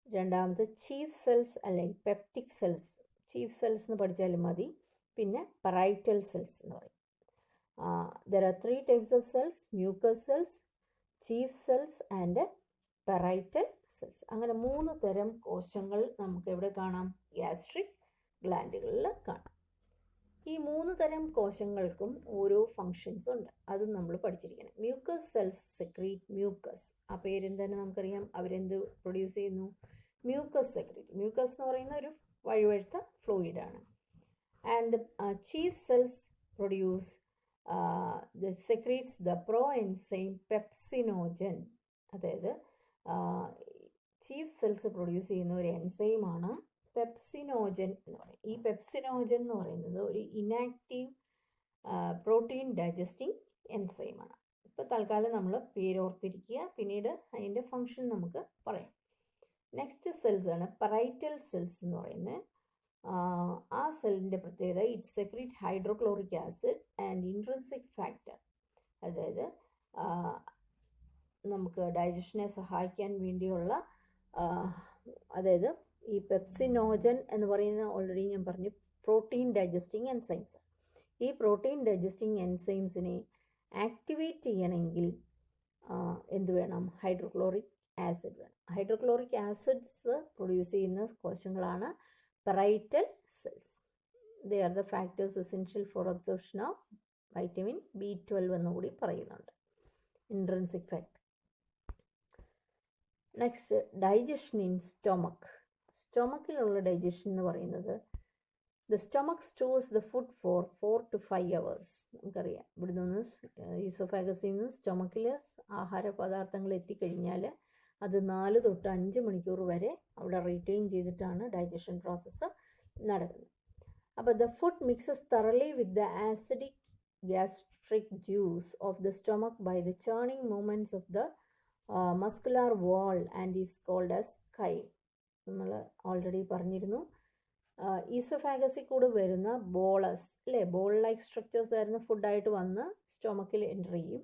രണ്ടാമത് ചീഫ് സെൽസ് അല്ലെങ്കിൽ പെപ്റ്റിക് സെൽസ്. ചീഫ് സെൽസ് എന്ന് പഠിച്ചാലും മതി. പിന്നെ പറൈറ്റൽ സെൽസ് എന്ന് പറയും. There are 3 types of cells: mucus cells, chief cells and parietal cells. അങ്ങനെ 3 തരം കോശങ്ങൾ നമുക്ക് എവിടെ കാണാം? ഗ്യാസ്ട്രിക് ഗ്ലാൻഡുകളിൽ കാണാം. ഈ 3 തരം കോശങ്ങൾക്കും ഓരോ ഫങ്ഷൻസ് ഉണ്ട്. അതും നമ്മൾ പഠിച്ചിരിക്കണം. Mucus cells secrete mucus. ആ പേരെന്താണ് നമുക്കറിയാം. അവരെന്ത് പ്രൊഡ്യൂസ് ചെയ്യുന്നു? Mucus secrete. മ്യൂക്കസ് എന്ന് പറയുന്ന ഒരു വഴുവഴുത്ത ഫ്ലൂയിഡാണ്. And chief cells produce secretes the pro enzyme pepsinogen. അതായത് ചീഫ് സെൽസ് പ്രൊഡ്യൂസ് ചെയ്യുന്ന ഒരു എൻസൈമാണ് പെപ്സിനോജൻ എന്ന് പറയും. ഈ പെപ്സിനോജൻ എന്ന് പറയുന്നത് ഒരു ഇനാക്റ്റീവ് പ്രോട്ടീൻ ഡൈജസ്റ്റിംഗ് എൻസൈമാണ്. ഇപ്പോൾ തൽക്കാലം നമ്മൾ പേരോർത്തിരിക്കുക, പിന്നീട് അതിൻ്റെ ഫങ്ഷൻ നമുക്ക് പറയാം. നെക്സ്റ്റ് സെൽസ് ആണ് പറൈറ്റൽ സെൽസ് എന്ന് പറയുന്നത്. ആ സെല്ലിൻ്റെ പ്രത്യേകത it secrete hydrochloric acid and intrinsic factor. അതായത് നമുക്ക് ഡൈജഷനെ സഹായിക്കാൻ വേണ്ടിയുള്ള അതായത് ഈ പെപ്സിനോജൻ എന്ന് പറയുന്ന ഓൾറെഡി ഞാൻ പറഞ്ഞു പ്രോട്ടീൻ ഡൈജസ്റ്റിംഗ് എൻസൈംസ്. ഈ പ്രോട്ടീൻ ഡൈജസ്റ്റിംഗ് എൻസൈംസിനെ ആക്ടിവേറ്റ് ചെയ്യണമെങ്കിൽ എന്ത് വേണം? ഹൈഡ്രോക്ലോറിക് ആസിഡ് വേണം. ഹൈഡ്രോക്ലോറിക് ആസിഡ്സ് പ്രൊഡ്യൂസ് ചെയ്യുന്ന കോശങ്ങളാണ് parietal cells. They are the factors essential for absorption of vitamin B12 എന്നുകൂടി പറയുന്നുണ്ട്. Intrinsic factor. Next digestion in stomach. സ്റ്റൊമക്കിലുള്ള ഡൈജഷൻ എന്ന് പറയുന്നത് the stomach stores the food for 4 to 5 hours. നമുക്കറിയാം, ഇവിടെ നിന്ന് ഈസോഫാഗസിൽ നിന്ന് സ്റ്റൊമക്കിൽ ആഹാര പദാർത്ഥങ്ങൾ എത്തിക്കഴിഞ്ഞാൽ അത് 4 to 5 മണിക്കൂർ വരെ അവിടെ റീറ്റെയിൻ ചെയ്തിട്ടാണ് ഡൈജഷൻ പ്രോസസ്സ് നടക്കുന്നത്. അപ്പോൾ the food mixes thoroughly with the acidic gastric juice of the stomach by the churning movements of the muscular wall and is called as chyme. നമ്മൾ ഓൾറെഡി പറഞ്ഞിരുന്നു. ഈസോഫാഗസിൽ കൂടെ വരുന്ന ബോളസ് അല്ലേ, ബോൾ ലൈക്ക് സ്ട്രക്ചേഴ്സ് ആയിരുന്ന ഫുഡായിട്ട് വന്ന് സ്റ്റൊമക്കിൽ എൻ്റർ ചെയ്യും.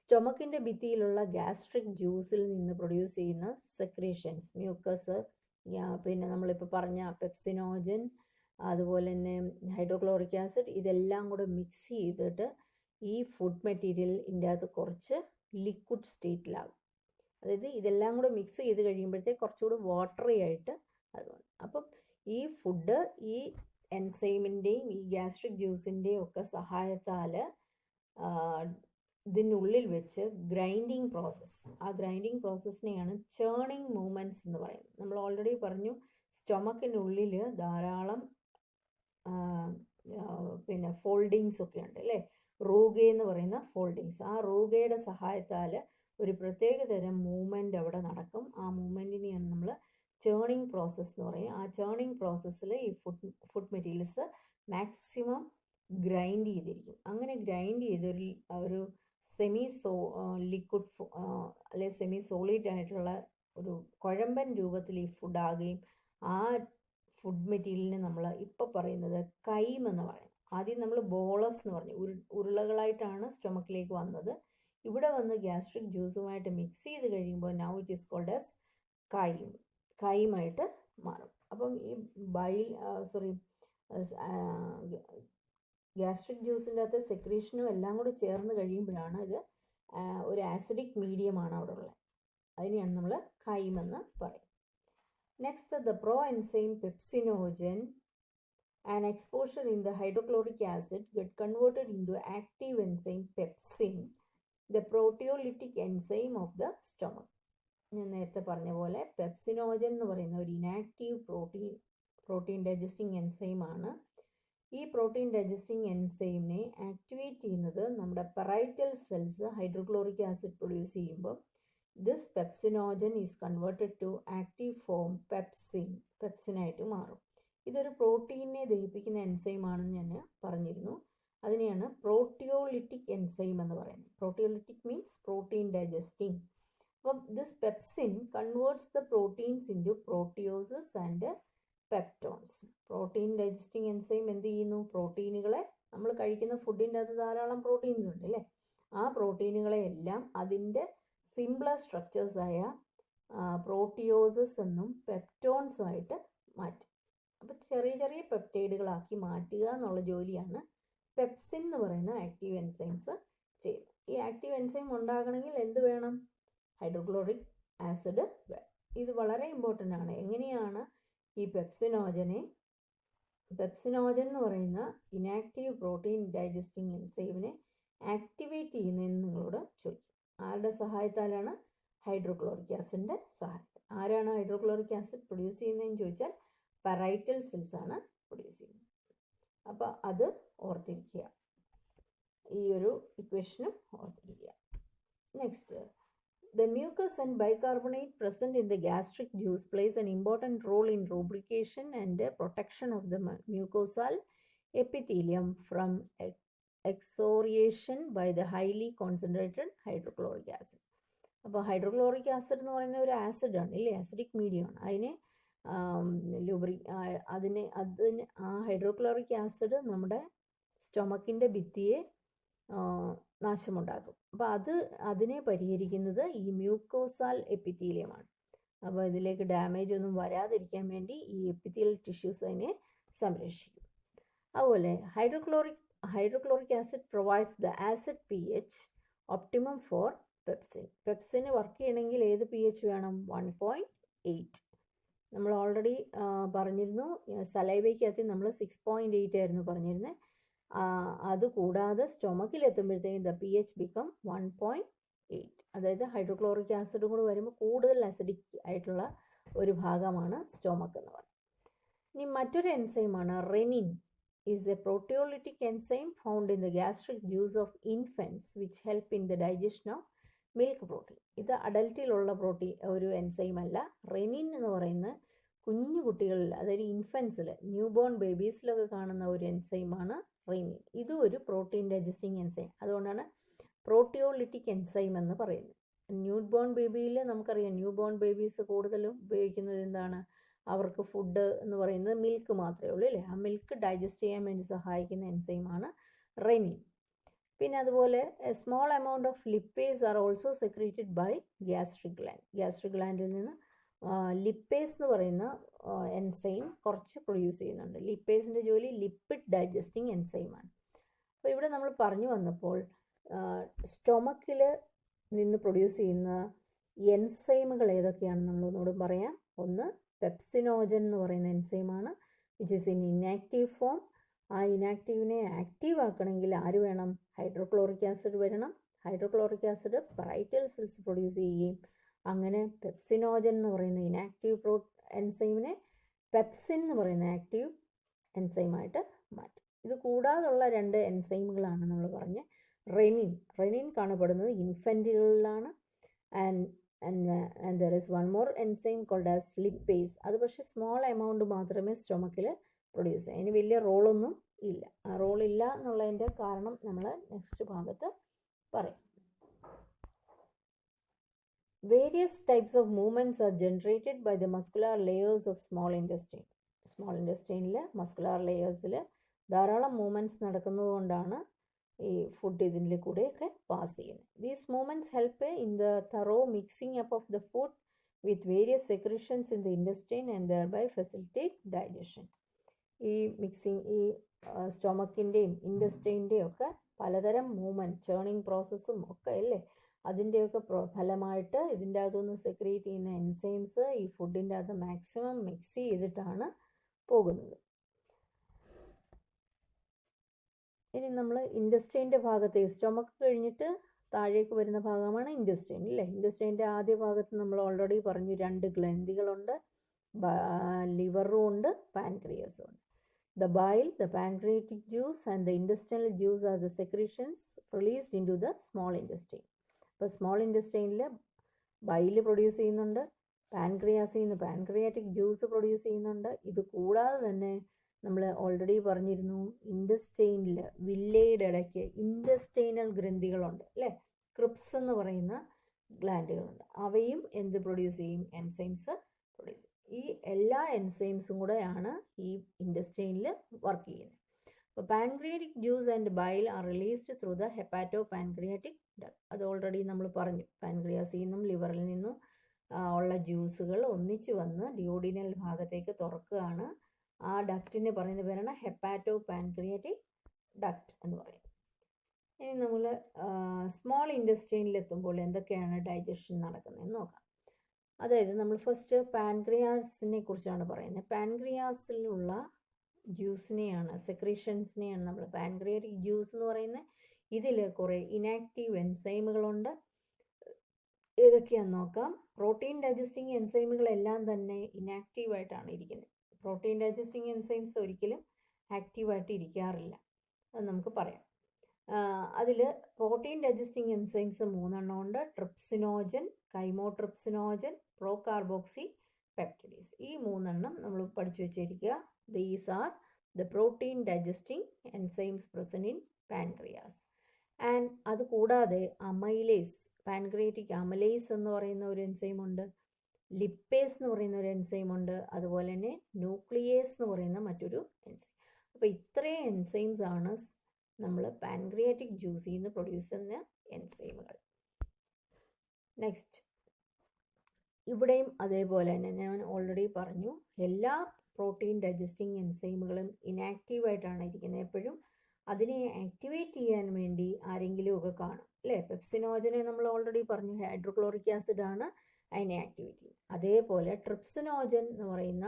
സ്റ്റൊമക്കിൻ്റെ ഭിത്തിയിലുള്ള gastric ജ്യൂസിൽ നിന്ന് പ്രൊഡ്യൂസ് ചെയ്യുന്ന സെക്രീഷൻസ്, മ്യൂക്കസ്, പിന്നെ നമ്മളിപ്പോൾ പറഞ്ഞ പെപ്സിനോജൻ, അതുപോലെ തന്നെ ഹൈഡ്രോക്ലോറിക് ആസിഡ്, ഇതെല്ലാം കൂടെ മിക്സ് ചെയ്തിട്ട് ഈ ഫുഡ് മെറ്റീരിയലിൻ്റെ അകത്ത് കുറച്ച് ലിക്വിഡ് സ്റ്റേറ്റിലാകും. അതായത് ഇതെല്ലാം കൂടെ മിക്സ് ചെയ്ത് കഴിയുമ്പോഴത്തേക്ക് കുറച്ചുകൂടി വാട്ടറി ആയിട്ട് അതുകൊണ്ട് അപ്പം ഈ ഫുഡ് ഈ എൻസൈമിൻ്റെയും ഈ ഗ്യാസ്ട്രിക് ജ്യൂസിൻ്റെയും ഒക്കെ സഹായത്താൽ ഇതിനുള്ളിൽ വെച്ച് ഗ്രൈൻഡിങ് പ്രോസസ്സ്, ആ ഗ്രൈൻഡിങ് പ്രോസസ്സിനെയാണ് ചേർണിങ് മൂവ്മെൻറ്റ്സ് എന്ന് പറയുന്നത്. നമ്മൾ ഓൾറെഡി പറഞ്ഞു സ്റ്റൊമക്കിനുള്ളിൽ ധാരാളം പിന്നെ ഫോൾഡിങ്സ് ഒക്കെ ഉണ്ട് അല്ലേ, റൂഗ എന്ന് പറയുന്ന ഫോൾഡിങ്സ്. ആ റൂഗയുടെ സഹായത്താൽ ഒരു പ്രത്യേക തരം മൂവ്മെൻറ്റ് അവിടെ നടക്കും. ആ മൂവ്മെൻറ്റിനെയാണ് നമ്മൾ ചേർണിങ് പ്രോസസ്സ് എന്ന് പറയും. ആ ചേർണിങ് പ്രോസസ്സിൽ ഈ ഫുഡ് മെറ്റീരിയൽസ് മാക്സിമം ഗ്രൈൻഡ് ചെയ്തിരിക്കും. അങ്ങനെ ഗ്രൈൻഡ് ചെയ്ത് ഒരു സെമി ലിക്വിഡ് അല്ലെ സെമി സോളിഡ് ആയിട്ടുള്ള ഒരു കുഴമ്പൻ രൂപത്തിൽ ഈ ഫുഡ് ആകുകയും ആ ഫുഡ് മെറ്റീരിയലിനെ നമ്മൾ ഇപ്പോൾ പറയുന്നത് കൈം എന്ന് പറയും. ആദ്യം നമ്മൾ ബോളസ് എന്ന് പറഞ്ഞു, ഉരുളകളായിട്ടാണ് സ്റ്റൊമക്കിലേക്ക് വന്നത്. ഇവിടെ വന്ന് ഗ്യാസ്ട്രിക് ജ്യൂസുമായിട്ട് മിക്സ് ചെയ്ത് കഴിയുമ്പോൾ now it is called as കൈമായിട്ട് മാറും. അപ്പം ഈ ഗ്യാസ്ട്രിക് ജ്യൂസിൻ്റെ അകത്ത് സെക്രീഷനും എല്ലാം കൂടി ചേർന്ന് കഴിയുമ്പോഴാണ് ഇത് ഒരു ആസിഡിക് മീഡിയമാണ് അവിടെ ഉള്ളത്. അതിനെയാണ് നമ്മൾ കൈം എന്ന് പറയും. Next the pro enzyme pepsinogen and exposure in the hydrochloric acid get converted into active enzyme pepsin, the proteolytic enzyme of the stomach. ഞാൻ നേരത്തെ പറഞ്ഞ പോലെ പെപ്സിനോജൻ എന്ന് പറയുന്ന ഒരു ഇനാക്റ്റീവ് പ്രോട്ടീൻ ഡൈജസ്റ്റിംഗ് എൻസൈമാണ്. ഈ പ്രോട്ടീൻ ഡൈജസ്റ്റിംഗ് എൻസൈമിനെ ആക്ടിവേറ്റ് ചെയ്യുന്നത് നമ്മുടെ parietal cells hydrochloric acid produce ചെയ്യുമ്പോൾ this pepsinogen is converted to active form പെപ്സിനായിട്ട് മാറും. ഇതൊരു പ്രോട്ടീനെ ദഹിപ്പിക്കുന്ന എൻസൈമാണെന്ന് ഞാൻ പറഞ്ഞിരുന്നു. അതിനെയാണ് പ്രോട്ടിയോളിറ്റിക് എൻസൈം എന്ന് പറയുന്നത്. Proteolytic means protein digesting. അപ്പം this pepsin converts the proteins into proteoses and peptones. Protein digesting enzyme എന്ത് ചെയ്യുന്നു? പ്രോട്ടീനുകളെ, നമ്മൾ കഴിക്കുന്ന ഫുഡിൻ്റെ അകത്ത് ധാരാളം പ്രോട്ടീൻസ് ഉണ്ട് അല്ലേ, ആ പ്രോട്ടീനുകളെ എല്ലാം അതിൻ്റെ സിംപ്ലർ സ്ട്രക്ചേഴ്സായ പ്രോട്ടിയോസസ് എന്നും പെപ്റ്റോൺസുമായിട്ട് മാറ്റും. അപ്പം ചെറിയ ചെറിയ പെപ്റ്റൈഡുകളാക്കി മാറ്റുക എന്നുള്ള ജോലിയാണ് പെപ്സിൻ എന്ന് പറയുന്ന ആക്റ്റീവ് എൻസൈംസ് ചെയ്യുന്നത്. ഈ ആക്റ്റീവ് എൻസൈം ഉണ്ടാകണമെങ്കിൽ എന്ത് വേണം? ഹൈഡ്രോക്ലോറിക് ആസിഡ് വേണം. ഇത് വളരെ ഇമ്പോർട്ടൻ്റ് ആണ്. എങ്ങനെയാണ് ഈ പെപ്സിനോജൻ എന്ന് പറയുന്ന ഇനാക്റ്റീവ് പ്രോട്ടീൻ ഡൈജസ്റ്റിംഗ് എൻസൈമിനെ ആക്ടിവേറ്റ് ചെയ്യുന്നതെന്ന് നിങ്ങളോട് ചോദിക്കും. ആരുടെ സഹായത്താലാണ്? ഹൈഡ്രോക്ലോറിക് ആസിഡിൻ്റെ സഹായത്താൽ. ആരാണ് ഹൈഡ്രോക്ലോറിക് ആസിഡ് പ്രൊഡ്യൂസ് ചെയ്യുന്നതെന്ന് ചോദിച്ചാൽ പെറൈറ്റൽ സെൽസ് ആണ് പ്രൊഡ്യൂസ് ചെയ്യുന്നത്. അപ്പോൾ അത് ഓർത്തിരിക്കുക, ഈ ഒരു ഇക്വേഷനും ഓർത്തിരിക്കുക. Next, the mucus and bicarbonate present in the gastric juice plays an important role in lubrication and protection of the mucosal epithelium from excoriation by the highly concentrated hydrochloric acid. അപ്പോൾ hydrochloric acid എന്ന് പറയുന്ന ഒരു ആസിഡാണ് ഇല്ലേ, acidic മീഡിയമാണ്. അതിന് ആ hydrochloric acid നമ്മുടെ സ്റ്റൊമക്കിൻ്റെ ഭിത്തിയെ നാശമുണ്ടാക്കും. അപ്പോൾ അതിനെ പരിഹരിക്കുന്നത് ഈ മ്യൂക്കോസാൽ എപ്പിത്തീലിയമാണ്. അപ്പോൾ ഇതിലേക്ക് ഡാമേജ് ഒന്നും വരാതിരിക്കാൻ വേണ്ടി ഈ എപ്പിത്തീലിയൽ ടിഷ്യൂസ് അതിനെ സംരക്ഷിക്കും. അതുപോലെ hydrochloric acid provides the acid pH optimum for pepsin. പെപ്സിന് വർക്ക് ചെയ്യണമെങ്കിൽ ഏത് pH വേണം? 1.8. നമ്മൾ ഓൾറെഡി പറഞ്ഞിരുന്നു, സലൈവയ്ക്കകത്ത് നമ്മൾ 6.8 ആയിരുന്നു പറഞ്ഞിരുന്നത്. അതുകൂടാതെ സ്റ്റൊമക്കിലെത്തുമ്പോഴത്തേക്കും ദ pH ബിക്കം 1.8. അതായത് ഹൈഡ്രോക്ലോറിക് ആസിഡും കൂടി വരുമ്പോൾ കൂടുതൽ അസിഡിക് ആയിട്ടുള്ള ഒരു ഭാഗമാണ് സ്റ്റൊമക്ക് എന്ന് പറയുന്നത്. ഇനി മറ്റൊരു എൻസൈമാണ് rennin. Is a proteolytic enzyme found in the gastric juice of infants which help in the digestion of milk protein. ഇത് അഡൽട്ടിലുള്ള ഒരു എൻസൈം അല്ല. റെനിൻ എന്ന് പറയുന്ന കുഞ്ഞു കുട്ടികളിൽ, അതായത് ഇൻഫൻസിൽ, ന്യൂ ബോൺ ബേബീസിലൊക്കെ കാണുന്ന ഒരു എൻസൈമാണ് റെനിൻ. ഇതും ഒരു പ്രോട്ടീൻ ഡൈജസ്റ്റിംഗ് എൻസൈം. അതുകൊണ്ടാണ് പ്രോട്ടിയോളിറ്റിക് എൻസൈം എന്ന് പറയുന്നത്. ന്യൂ ബോൺ ബേബിയിൽ നമുക്കറിയാം, ന്യൂ ബോൺ ബേബീസ് കൂടുതലും ഉപയോഗിക്കുന്നത് എന്താണ്? അവർക്ക് ഫുഡ് എന്ന് പറയുന്നത് മിൽക്ക് മാത്രമേ ഉള്ളൂ അല്ലേ. ആ മിൽക്ക് ഡൈജസ്റ്റ് ചെയ്യാൻ വേണ്ടി സഹായിക്കുന്ന എൻസൈമാണ് റെനിൻ. പിന്നെ അതുപോലെ small amount of lipase are also secreted by gastric gland. Gastric ഗ്ലാൻഡിൽ നിന്ന് ലിപ്പേസ് എന്ന് പറയുന്ന എൻസൈം കുറച്ച് പ്രൊഡ്യൂസ് ചെയ്യുന്നുണ്ട്. ലിപ്പേസിൻ്റെ ജോലി ലിപ്പിഡ് ഡൈജസ്റ്റിംഗ് എൻസൈമാണ്. അപ്പോൾ ഇവിടെ നമ്മൾ പറഞ്ഞു വന്നപ്പോൾ സ്റ്റൊമക്കിൽ നിന്ന് പ്രൊഡ്യൂസ് ചെയ്യുന്ന എൻസൈമുകൾ ഏതൊക്കെയാണെന്ന് നമ്മളൊന്നുകൂടെ പറയാം. ഒന്ന് പെപ്സിനോജൻ എന്ന് പറയുന്ന എൻസൈമാണ്, which is in inactive form. ആ ഇനാക്റ്റീവിനെ ആക്റ്റീവ് ആക്കണമെങ്കിൽ ആര് വേണം? ഹൈഡ്രോക്ലോറിക് ആസിഡ് വരണം. Hydrochloric acid parietal cells produce ചെയ്യുകയും അങ്ങനെ പെപ്സിനോജൻ എന്ന് പറയുന്ന ഇനാക്റ്റീവ് എൻസൈമിനെ പെപ്സിൻ എന്ന് പറയുന്ന ആക്റ്റീവ് എൻസൈമായിട്ട് മാറ്റും. ഇത് കൂടാതുള്ള 2 എൻസൈമുകളാണ് നമ്മൾ പറഞ്ഞ റെനിൻ കാണപ്പെടുന്നത് ഇൻഫൻറ്റുകളിലാണ്. And there is one more enzyme called as lipase. അത് പക്ഷേ സ്മോൾ എമൗണ്ട് മാത്രമേ സ്റ്റൊമക്കിൽ പ്രൊഡ്യൂസ് ചെയ്യും. അതിന് വലിയ റോളൊന്നും ഇല്ല. ആ റോളില്ല എന്നുള്ളതിൻ്റെ കാരണം നമ്മൾ നെക്സ്റ്റ് ഭാഗത്ത് പറയും. Various types of movements are generated by the muscular layers of small intestine. Small ഇൻറ്റസ്റ്റൈനിൽ മസ്കുലാർ ലെയേഴ്സിൽ ധാരാളം മൂവ്മെൻറ്റ്സ് നടക്കുന്നതുകൊണ്ടാണ് ഈ ഫുഡ് ഇതിൻ്റെ കൂടെയൊക്കെ പാസ് ചെയ്യുന്നത്. These movements help in the thorough mixing up of the food with various secretions in the intestine and thereby facilitate digestion. ഈ mixing, ഈ സ്റ്റൊമക്കിൻ്റെയും ഇൻറ്റസ്റ്റൈൻ്റെയും ഒക്കെ പലതരം മൂവ്മെൻറ്റ്, ചേണിങ് പ്രോസസ്സും ഒക്കെ അല്ലേ, അതിൻ്റെയൊക്കെ ഫലമായിട്ട് ഇതിൻ്റെ അകത്തുനിന്ന് സെക്രീറ്റ് ചെയ്യുന്ന എൻസൈംസ് ഈ ഫുഡിൻ്റെ അകത്ത് മാക്സിമം മിക്സ് ചെയ്തിട്ടാണ് പോകുന്നത്. ഇനി നമ്മൾ ഇൻറ്റസ്റ്റൈൻ്റെ ഭാഗത്ത്, സ്റ്റൊമക്ക് കഴിഞ്ഞിട്ട് താഴേക്ക് വരുന്ന ഭാഗമാണ് ഇൻറ്റസ്റ്റൈൻ അല്ലേ. ഇൻറ്റസ്റ്റൈൻ്റെ ആദ്യ ഭാഗത്ത് നമ്മൾ ഓൾറെഡി പറഞ്ഞു 2 ഗ്രന്ഥികളുണ്ട്, ലിവറും ഉണ്ട്, പാൻക്രിയാസും ഉണ്ട്. The bile, the pancreatic juice and the intestinal juice are the secretions released into the small intestine. അപ്പോൾ സ്മോൾ ഇൻറ്റസ്റ്റൈനിൽ ബൈല് പ്രൊഡ്യൂസ് ചെയ്യുന്നുണ്ട്, പാൻക്രിയാസിൽ നിന്ന് പാൻക്രിയാറ്റിക് ജ്യൂസ് പ്രൊഡ്യൂസ് ചെയ്യുന്നുണ്ട്. ഇത് കൂടാതെ തന്നെ നമ്മൾ ഓൾറെഡി പറഞ്ഞിരുന്നു, ഇൻറ്റസ്റ്റൈനിൽ വില്ലയുടെ ഇടയ്ക്ക് ഇൻറ്റസ്റ്റൈനൽ ഗ്രന്ഥികളുണ്ട് അല്ലേ, ക്രിപ്സ് എന്ന് പറയുന്ന ഗ്ലാൻഡുകളുണ്ട്. അവയും എന്ത് പ്രൊഡ്യൂസ് ചെയ്യും? എൻസൈംസ് പ്രൊഡ്യൂസ് ചെയ്യും. ഈ എല്ലാ എൻസൈംസും കൂടെയാണ് ഈ ഇൻറ്റസ്റ്റൈനിൽ വർക്ക് ചെയ്യുന്നത്. അപ്പോൾ pancreatic juice and bile R released through the hepato pancreatic duct. അത് ഓൾറെഡി നമ്മൾ പറഞ്ഞു. പാൻക്രിയാസിൽ നിന്നും ലിവറിൽ നിന്നും ഉള്ള ജ്യൂസുകൾ ഒന്നിച്ച് വന്ന് ഡിയോഡിനൽ ഭാഗത്തേക്ക് തുറക്കുകയാണ്. ആ ഡക്റ്റിനെ പറയുന്ന പേരാണ് ഹെപ്പാറ്റോ പാൻക്രിയാറ്റിക് ഡക്ട് എന്ന് പറയും. ഇനി നമ്മൾ സ്മോൾ ഇൻറ്റസ്റ്റൈനിലെത്തുമ്പോൾ എന്തൊക്കെയാണ് ഡൈജഷൻ നടക്കുന്നതെന്ന് നോക്കാം. അതായത് നമ്മൾ ഫസ്റ്റ് പാൻക്രിയാസിനെ കുറിച്ചാണ് പറയുന്നത്. പാൻക്രിയാസിലുള്ള ജ്യൂസിനെയാണ്, സെക്രീഷൻസിനെയാണ് നമ്മൾ പാൻക്രിയാറ്റിക് ജ്യൂസ് എന്ന് പറയുന്നത്. ഇതിൽ കുറേ ഇനാക്റ്റീവ് എൻസൈമുകളുണ്ട്. ഏതൊക്കെയാണെന്ന് നോക്കാം. പ്രോട്ടീൻ ഡൈജസ്റ്റിംഗ് എൻസൈമുകളെല്ലാം തന്നെ ഇനാക്റ്റീവായിട്ടാണ് ഇരിക്കുന്നത്. പ്രോട്ടീൻ ഡൈജസ്റ്റിംഗ് എൻസൈംസ് ഒരിക്കലും ആക്റ്റീവായിട്ട് ഇരിക്കാറില്ല, അത് നമുക്ക് പറയാം. അതിൽ പ്രോട്ടീൻ ഡൈജസ്റ്റിംഗ് എൻസൈംസ് 3 ഉണ്ട്. Trypsinogen, chymotrypsinogen, procarboxypeptidase. ഈ 3 നമ്മൾ പഠിച്ചു വെച്ചിരിക്കുക. These are the protein digesting enzymes present in pancreas. And അത് കൂടാതെ അമൈലേസ്, പാൻക്രിയാറ്റിക് അമൈലേസ് എന്ന് പറയുന്ന ഒരു എൻസൈം ഉണ്ട്, ലിപ്പേസ് എന്ന് പറയുന്ന ഒരു എൻസൈം ഉണ്ട്, അതുപോലെ തന്നെ ന്യൂക്ലിയേസ് എന്ന് പറയുന്ന മറ്റൊരു എൻസൈം. അപ്പോൾ ഇത്രയും എൻസൈംസ് ആണ് നമ്മൾ പാൻക്രിയാറ്റിക് ജ്യൂസിൽ നിന്ന് പ്രൊഡ്യൂസ് ചെയ്യുന്ന എൻസൈമുകൾ. നെക്സ്റ്റ്, ഇവിടെയും അതേപോലെ തന്നെ ഞാൻ ഓൾറെഡി പറഞ്ഞു, എല്ലാ പ്രോട്ടീൻ ഡൈജസ്റ്റിംഗ് എൻസൈമുകളും ഇനാക്റ്റീവായിട്ടാണ് ഇരിക്കുന്നത്. എപ്പോഴും അതിനെ ആക്ടിവേറ്റ് ചെയ്യാൻ വേണ്ടി ആരെങ്കിലും ഒക്കെ കാണും അല്ലേ. പെപ്സിനോജനെ നമ്മൾ ഓൾറെഡി പറഞ്ഞു, ഹൈഡ്രോക്ലോറിക് ആസിഡ് ആണ് അതിനെ ആക്ടിവേറ്റ് ചെയ്യും. അതേപോലെ ട്രിപ്സിനോജൻ എന്ന് പറയുന്ന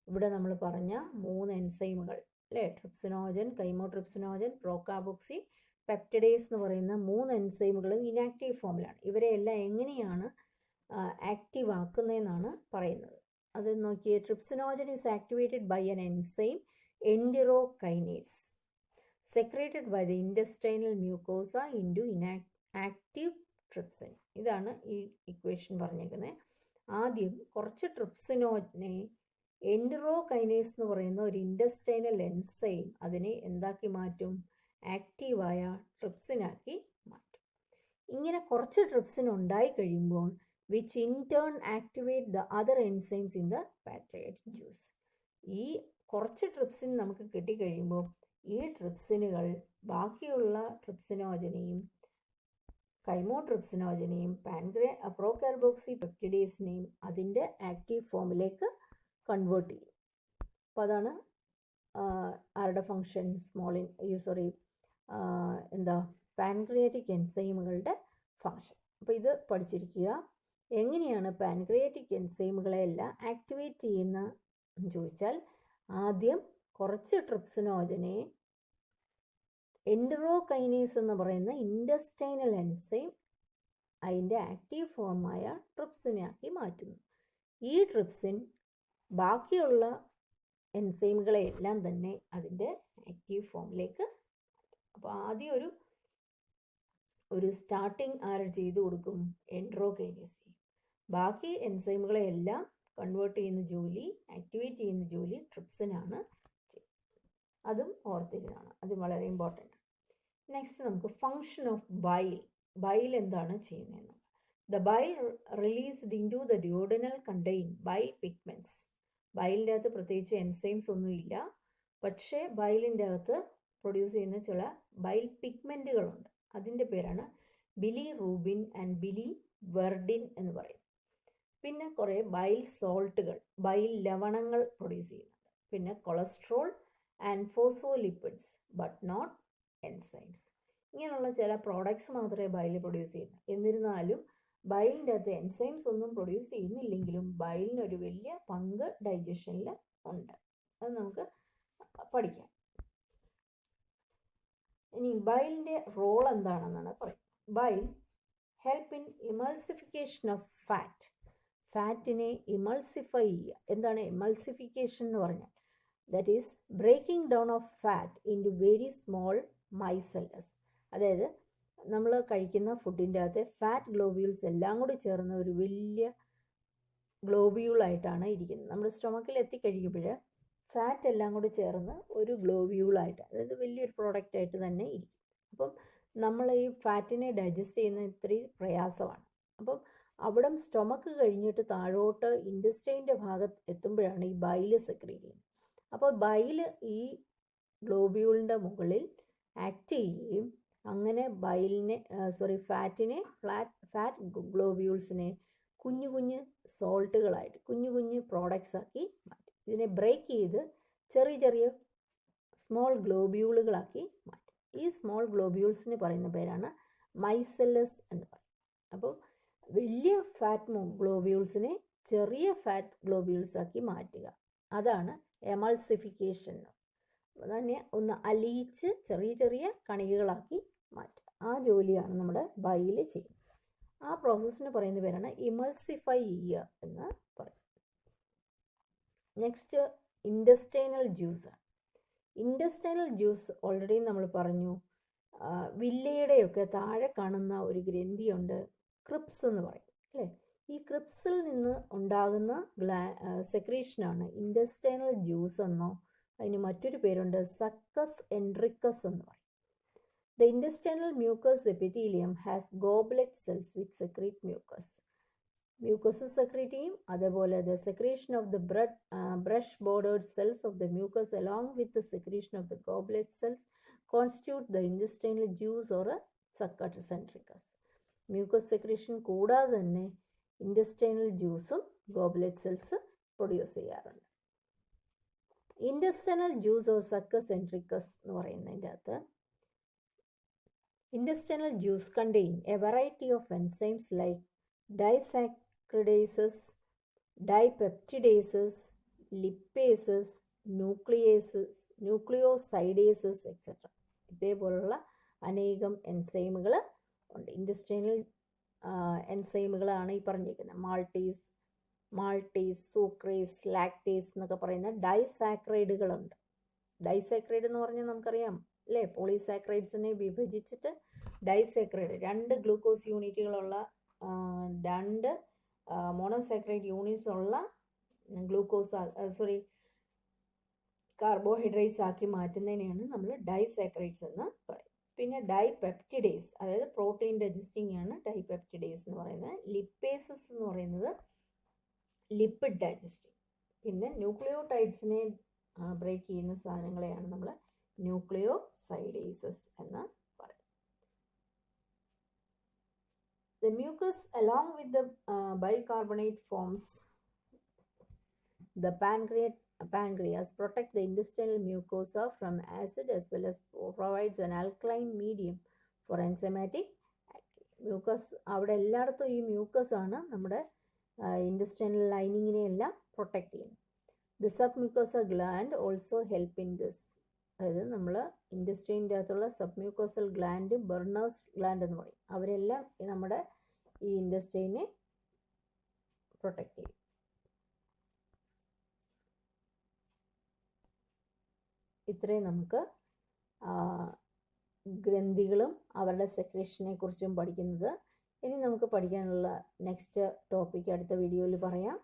ഇവിടെ നമ്മൾ പറഞ്ഞ 3 എൻസൈമുകൾ അല്ലേ, ട്രിപ്സിനോജൻ, കൈമോട്രിപ്സിനോജൻ, പ്രോകാർബോക്സി പെപ്റ്റിഡേസ് എന്ന് പറയുന്ന 3 എൻസൈമുകളും ഇനാക്റ്റീവ് ഫോമിലാണ്. ഇവരെ എല്ലാം എങ്ങനെയാണ് ആക്റ്റീവ് ആക്കുന്നതെന്നാണ് പറയുന്നത്. അത് നോക്കിയേ. Trypsinogen is activated by an enzyme enterokinase secreted by the intestinal mucosa into active trypsin. ഇതാണ് ഈ ഇക്വേഷൻ പറഞ്ഞേക്കുന്നത്. ആദ്യം കുറച്ച് ട്രിപ്സിനോജനെ എൻഡിറോകൈനേസ് എന്ന് പറയുന്ന ഒരു ഇൻറ്റസ്റ്റൈനൽ എൻസൈം അതിനെ എന്താക്കി മാറ്റും? ആക്റ്റീവായ ട്രിപ്സിനാക്കി മാറ്റും. ഇങ്ങനെ കുറച്ച് ട്രിപ്സിൻ ഉണ്ടായി കഴിയുമ്പോൾ which in turn activate the other enzymes in the pancreatic juice. ഈ കുറച്ച് ട്രിപ്സിൻ നമുക്ക് കിട്ടിക്കഴിയുമ്പോൾ ഈ ട്രിപ്സിനുകൾ ബാക്കിയുള്ള ട്രിപ്സിനോജനെയും കൈമോട്രിപ്സിനോജനെയും പ്രോകാർബോക്സി പെപ്റ്റിഡേസിനെയും അതിൻ്റെ ആക്റ്റീവ് ഫോമിലേക്ക് കൺവേർട്ട് ചെയ്യും. അപ്പോൾ അതാണ് ആരുടെ ഫങ്ഷൻ? Pancreatic എൻസൈമുകളുടെ function. അപ്പോൾ ഇത് പഠിച്ചിരിക്കുക. എങ്ങനെയാണ് പാൻക്രിയാറ്റിക് എൻസൈമുകളെല്ലാം ആക്ടിവേറ്റ് ചെയ്യുന്ന ചോദിച്ചാൽ, ആദ്യം കുറച്ച് ട്രിപ്സിനോജനെ എൻഡിറോകൈനേസ് എന്ന് പറയുന്ന ഇൻറ്റസ്റ്റൈനൽ എൻസൈം അതിൻ്റെ ആക്റ്റീവ് ഫോമായ ട്രിപ്സിനാക്കി മാറ്റുന്നു. ഈ ട്രിപ്സിൻ ബാക്കിയുള്ള എൻസൈമുകളെല്ലാം തന്നെ അതിൻ്റെ ആക്റ്റീവ് ഫോമിലേക്ക്. അപ്പോൾ ആദ്യം ഒരു സ്റ്റാർട്ടിങ് ആര് ചെയ്തു കൊടുക്കും? എൻഡിറോകൈനേസ്. ബാക്കി എൻസൈമുകളെല്ലാം കൺവേർട്ട് ചെയ്യുന്ന ജോലി, ആക്ടിവേറ്റ് ചെയ്യുന്ന ജോലി ട്രിപ്സിനാണ് ചെയ്യുന്നത്. അതും ഓർത്തിരുന്നതാണ്, അത് വളരെ ഇമ്പോർട്ടൻ്റ്. നെക്സ്റ്റ് നമുക്ക് ഫങ്ഷൻ ഓഫ് ബൈൽ. ബൈൽ എന്താണ് ചെയ്യുന്നതെന്ന്. The bile released into the duodenal contain bile pigments. ബൈലിൻ്റെ അകത്ത് പ്രത്യേകിച്ച് എൻസൈംസ് ഒന്നുമില്ല, പക്ഷേ ബൈലിൻ്റെ അകത്ത് പ്രൊഡ്യൂസ് ചെയ്യുന്ന ചില ബൈൽ പിഗ്മെൻറ്റുകളുണ്ട്. അതിൻ്റെ പേരാണ് ബിലി റൂബിൻ ആൻഡ് ബിലി വെർഡിൻ എന്ന് പറയും. പിന്നെ കുറേ ബൈൽ സോൾട്ടുകൾ, ബൈൽ ലവണങ്ങൾ പ്രൊഡ്യൂസ് ചെയ്യുന്നുണ്ട്. പിന്നെ cholesterol and phospholipids but not enzymes. ഇങ്ങനെയുള്ള ചില പ്രോഡക്ട്സ് മാത്രമേ ബൈൽ പ്രൊഡ്യൂസ് ചെയ്യുന്നു. എന്നിരുന്നാലും ബൈലിൻ്റെ അകത്ത് എൻസൈംസ് ഒന്നും പ്രൊഡ്യൂസ് ചെയ്യുന്നില്ലെങ്കിലും ബൈലിനൊരു വലിയ പങ്ക് ഡൈജഷനിൽ ഉണ്ട്. അത് നമുക്ക് പഠിക്കാം. ഇനി ബൈലിൻ്റെ റോൾ എന്താണെന്നാണ് പറയുന്നത്. Bile help in emulsification of fat. ഫാറ്റിനെ ഇമൾസിഫൈ ചെയ്യുക. എന്താണ് ഇമൾസിഫിക്കേഷൻ എന്ന് പറഞ്ഞാൽ? That is breaking down of fat into very small micelles. അതായത് നമ്മൾ കഴിക്കുന്ന ഫുഡിൻ്റെ അകത്തെ ഫാറ്റ് ഗ്ലോബ്യൂൾസ് എല്ലാം കൂടി ചേർന്ന് ഒരു വലിയ ഗ്ലോബ്യൂളായിട്ടാണ് ഇരിക്കുന്നത്. നമ്മുടെ സ്റ്റൊമക്കിൽ എത്തിക്കഴിയുമ്പോൾ ഫാറ്റ് എല്ലാം കൂടി ചേർന്ന് ഒരു ഗ്ലോബ്യൂളായിട്ട്, അതായത് വലിയൊരു പ്രോഡക്റ്റായിട്ട് തന്നെ ഇരിക്കും. അപ്പം നമ്മൾ ഈ ഫാറ്റിനെ ഡൈജസ്റ്റ് ചെയ്യുന്ന ഇത്തിരി പ്രയാസമാണ്. അപ്പം അവിടെ സ്റ്റൊമക്ക് കഴിഞ്ഞിട്ട് താഴോട്ട് ഇൻറ്റസ്റ്റൈൻ്റെ ഭാഗത്ത് എത്തുമ്പോഴാണ് ഈ ബൈല് സെക്രീറ്റ് ചെയ്യുന്നത്. അപ്പോൾ ബൈല് ഈ ഗ്ലോബ്യൂളിൻ്റെ മുകളിൽ ആക്ട് ചെയ്യുകയും അങ്ങനെ ഫാറ്റിനെ ഫാറ്റ് ഗ്ലോബ്യൂൾസിനെ കുഞ്ഞു കുഞ്ഞ് സോൾട്ടുകളായിട്ട് കുഞ്ഞു കുഞ്ഞ് പ്രോഡക്റ്റ്സ് ആക്കി മാറ്റും. ഇതിനെ ബ്രേക്ക് ചെയ്ത് ചെറിയ ചെറിയ സ്മോൾ ഗ്ലോബ്യൂളുകളാക്കി മാറ്റും. ഈ സ്മോൾ ഗ്ലോബ്യൂൾസിന് പറയുന്ന പേരാണ് മൈസെല്ലസ് എന്ന് പറയും. അപ്പോൾ വലിയ ഫാറ്റ് ഗ്ലോബ്യൂൾസിനെ ചെറിയ ഫാറ്റ് ഗ്ലോബ്യൂൾസ് ആക്കി മാറ്റുക, അതാണ് എമൾസിഫിക്കേഷൻ. തന്നെ ഒന്ന് അലിയിച്ച് ചെറിയ ചെറിയ കണികകളാക്കി മാറ്റുക. ആ ജോലിയാണ് നമ്മുടെ ബൈല് ചെയ്യുന്നത്. ആ പ്രോസസ്സിന് പറയുന്ന പേരാണ് ഇമൾസിഫൈ ചെയ്യുക എന്ന് പറയും. Next intestinal juice. Intestinal juice already നമ്മൾ പറഞ്ഞു. വില്ലയുടെയൊക്കെ താഴെ കാണുന്ന ഒരു ഗ്രന്ഥിയുണ്ട്, ക്രിപ്സ് എന്ന് പറയും അല്ലേ. ഈ ക്രിപ്സിൽ നിന്ന് ഉണ്ടാകുന്ന സെക്രീഷനാണ് ഇൻറ്റസ്റ്റൈനൽ ജ്യൂസ് എന്നോ അതിന് മറ്റൊരു പേരുണ്ട് സക്കസ് എൻട്രിക്കസ് എന്ന് പറയും. The intestinal mucous epithelium has goblet cells which secrete mucus. Mucus secrete ചെയ്യും. അതേപോലെ the secretion of the brush bordered cells of the mucus along with the secretion of the goblet cells constitute the intestinal juice or a succus entericus. Mucus secretion കൂടാതെ തന്നെ intestinal ജ്യൂസും goblet cells produce ചെയ്യാറുണ്ട്. intestinal juice or succus entericus എന്ന് പറയുന്നതിൻ്റെ അകത്ത് intestinal juice contain a variety of enzymes like disaccharidases, dipeptidases, lipases, nucleosidases etc. ഇതേപോലുള്ള അനേകം എൻസൈമുകൾ ഉണ്ട്. ഇൻറ്റസ്റ്റൈനൽ എൻസൈമുകളാണ് ഈ പറഞ്ഞിരിക്കുന്നത്. മാൾട്ടേസ്, സൂക്രേസ്, ലാക്ടേസ് എന്നൊക്കെ പറയുന്ന ഡൈസാക്രൈഡുകളുണ്ട്. ഡൈസാക്രൈഡ് എന്ന് പറഞ്ഞാൽ നമുക്കറിയാം അല്ലേ, പോളിസാക്രൈഡ്സിനെ വിഭജിച്ചിട്ട് ഡൈസാക്രൈഡ്, 2 ഗ്ലൂക്കോസ് യൂണിറ്റുകളുള്ള 2 മോണോസാക്രൈഡ് യൂണിറ്റ്സ് ഉള്ള കാർബോഹൈഡ്രേറ്റ്സ് ആക്കി മാറ്റുന്നതിനെയാണ് നമ്മൾ ഡൈസാക്രൈഡ്സ് എന്ന് പറയും. പിന്നെ ഡൈപെപ്റ്റിഡേസ്, അതായത് പ്രോട്ടീൻ ഡൈജസ്റ്റിംഗ് ആണ് ഡൈപെപ്റ്റിഡേസ് എന്ന് പറയുന്നത്. ലിപ്പേസസ് എന്ന് പറയുന്നത് ലിപ്പിഡ് ഡൈജസ്റ്റിംഗ്. പിന്നെ ന്യൂക്ലിയോടൈഡ്സിനെ ബ്രേക്ക് ചെയ്യുന്ന സാധനങ്ങളെയാണ് നമ്മൾ nucleosidases എന്ന് പറയും. The mucus along with the bicarbonate forms the pancreas protect the intestinal mucosa from acid as well as provides an alkaline medium for enzymatic activity. Mucus അവിടെ എല്ലായിടത്തും ഈ മ്യൂക്കസ് ആണ് നമ്മുടെ intestinal ലൈനിങ്ങിനെ എല്ലാം പ്രൊട്ടക്റ്റ് ചെയ്യുന്നത്. The submucosal gland also help in this. അതായത് നമ്മൾ ഇൻറ്റസ്റ്റൈൻ്റെ അകത്തുള്ള സബ്മ്യൂക്കോസൽ ഗ്ലാൻഡ്, ബെർണേഴ്സ് ഗ്ലാൻഡ് എന്ന് പറയും. അവരെല്ലാം നമ്മുടെ ഈ ഇൻറ്റസ്റ്റൈനെ പ്രൊട്ടക്റ്റ് ചെയ്യും. ഇത്രയും നമുക്ക് ഗ്രന്ഥികളും അവരുടെ സെക്രീഷനെ കുറിച്ചും പഠിക്കുന്നത്. ഇനി നമുക്ക് പഠിക്കാനുള്ള നെക്സ്റ്റ് ടോപ്പിക്ക് അടുത്ത വീഡിയോയിൽ പറയാം.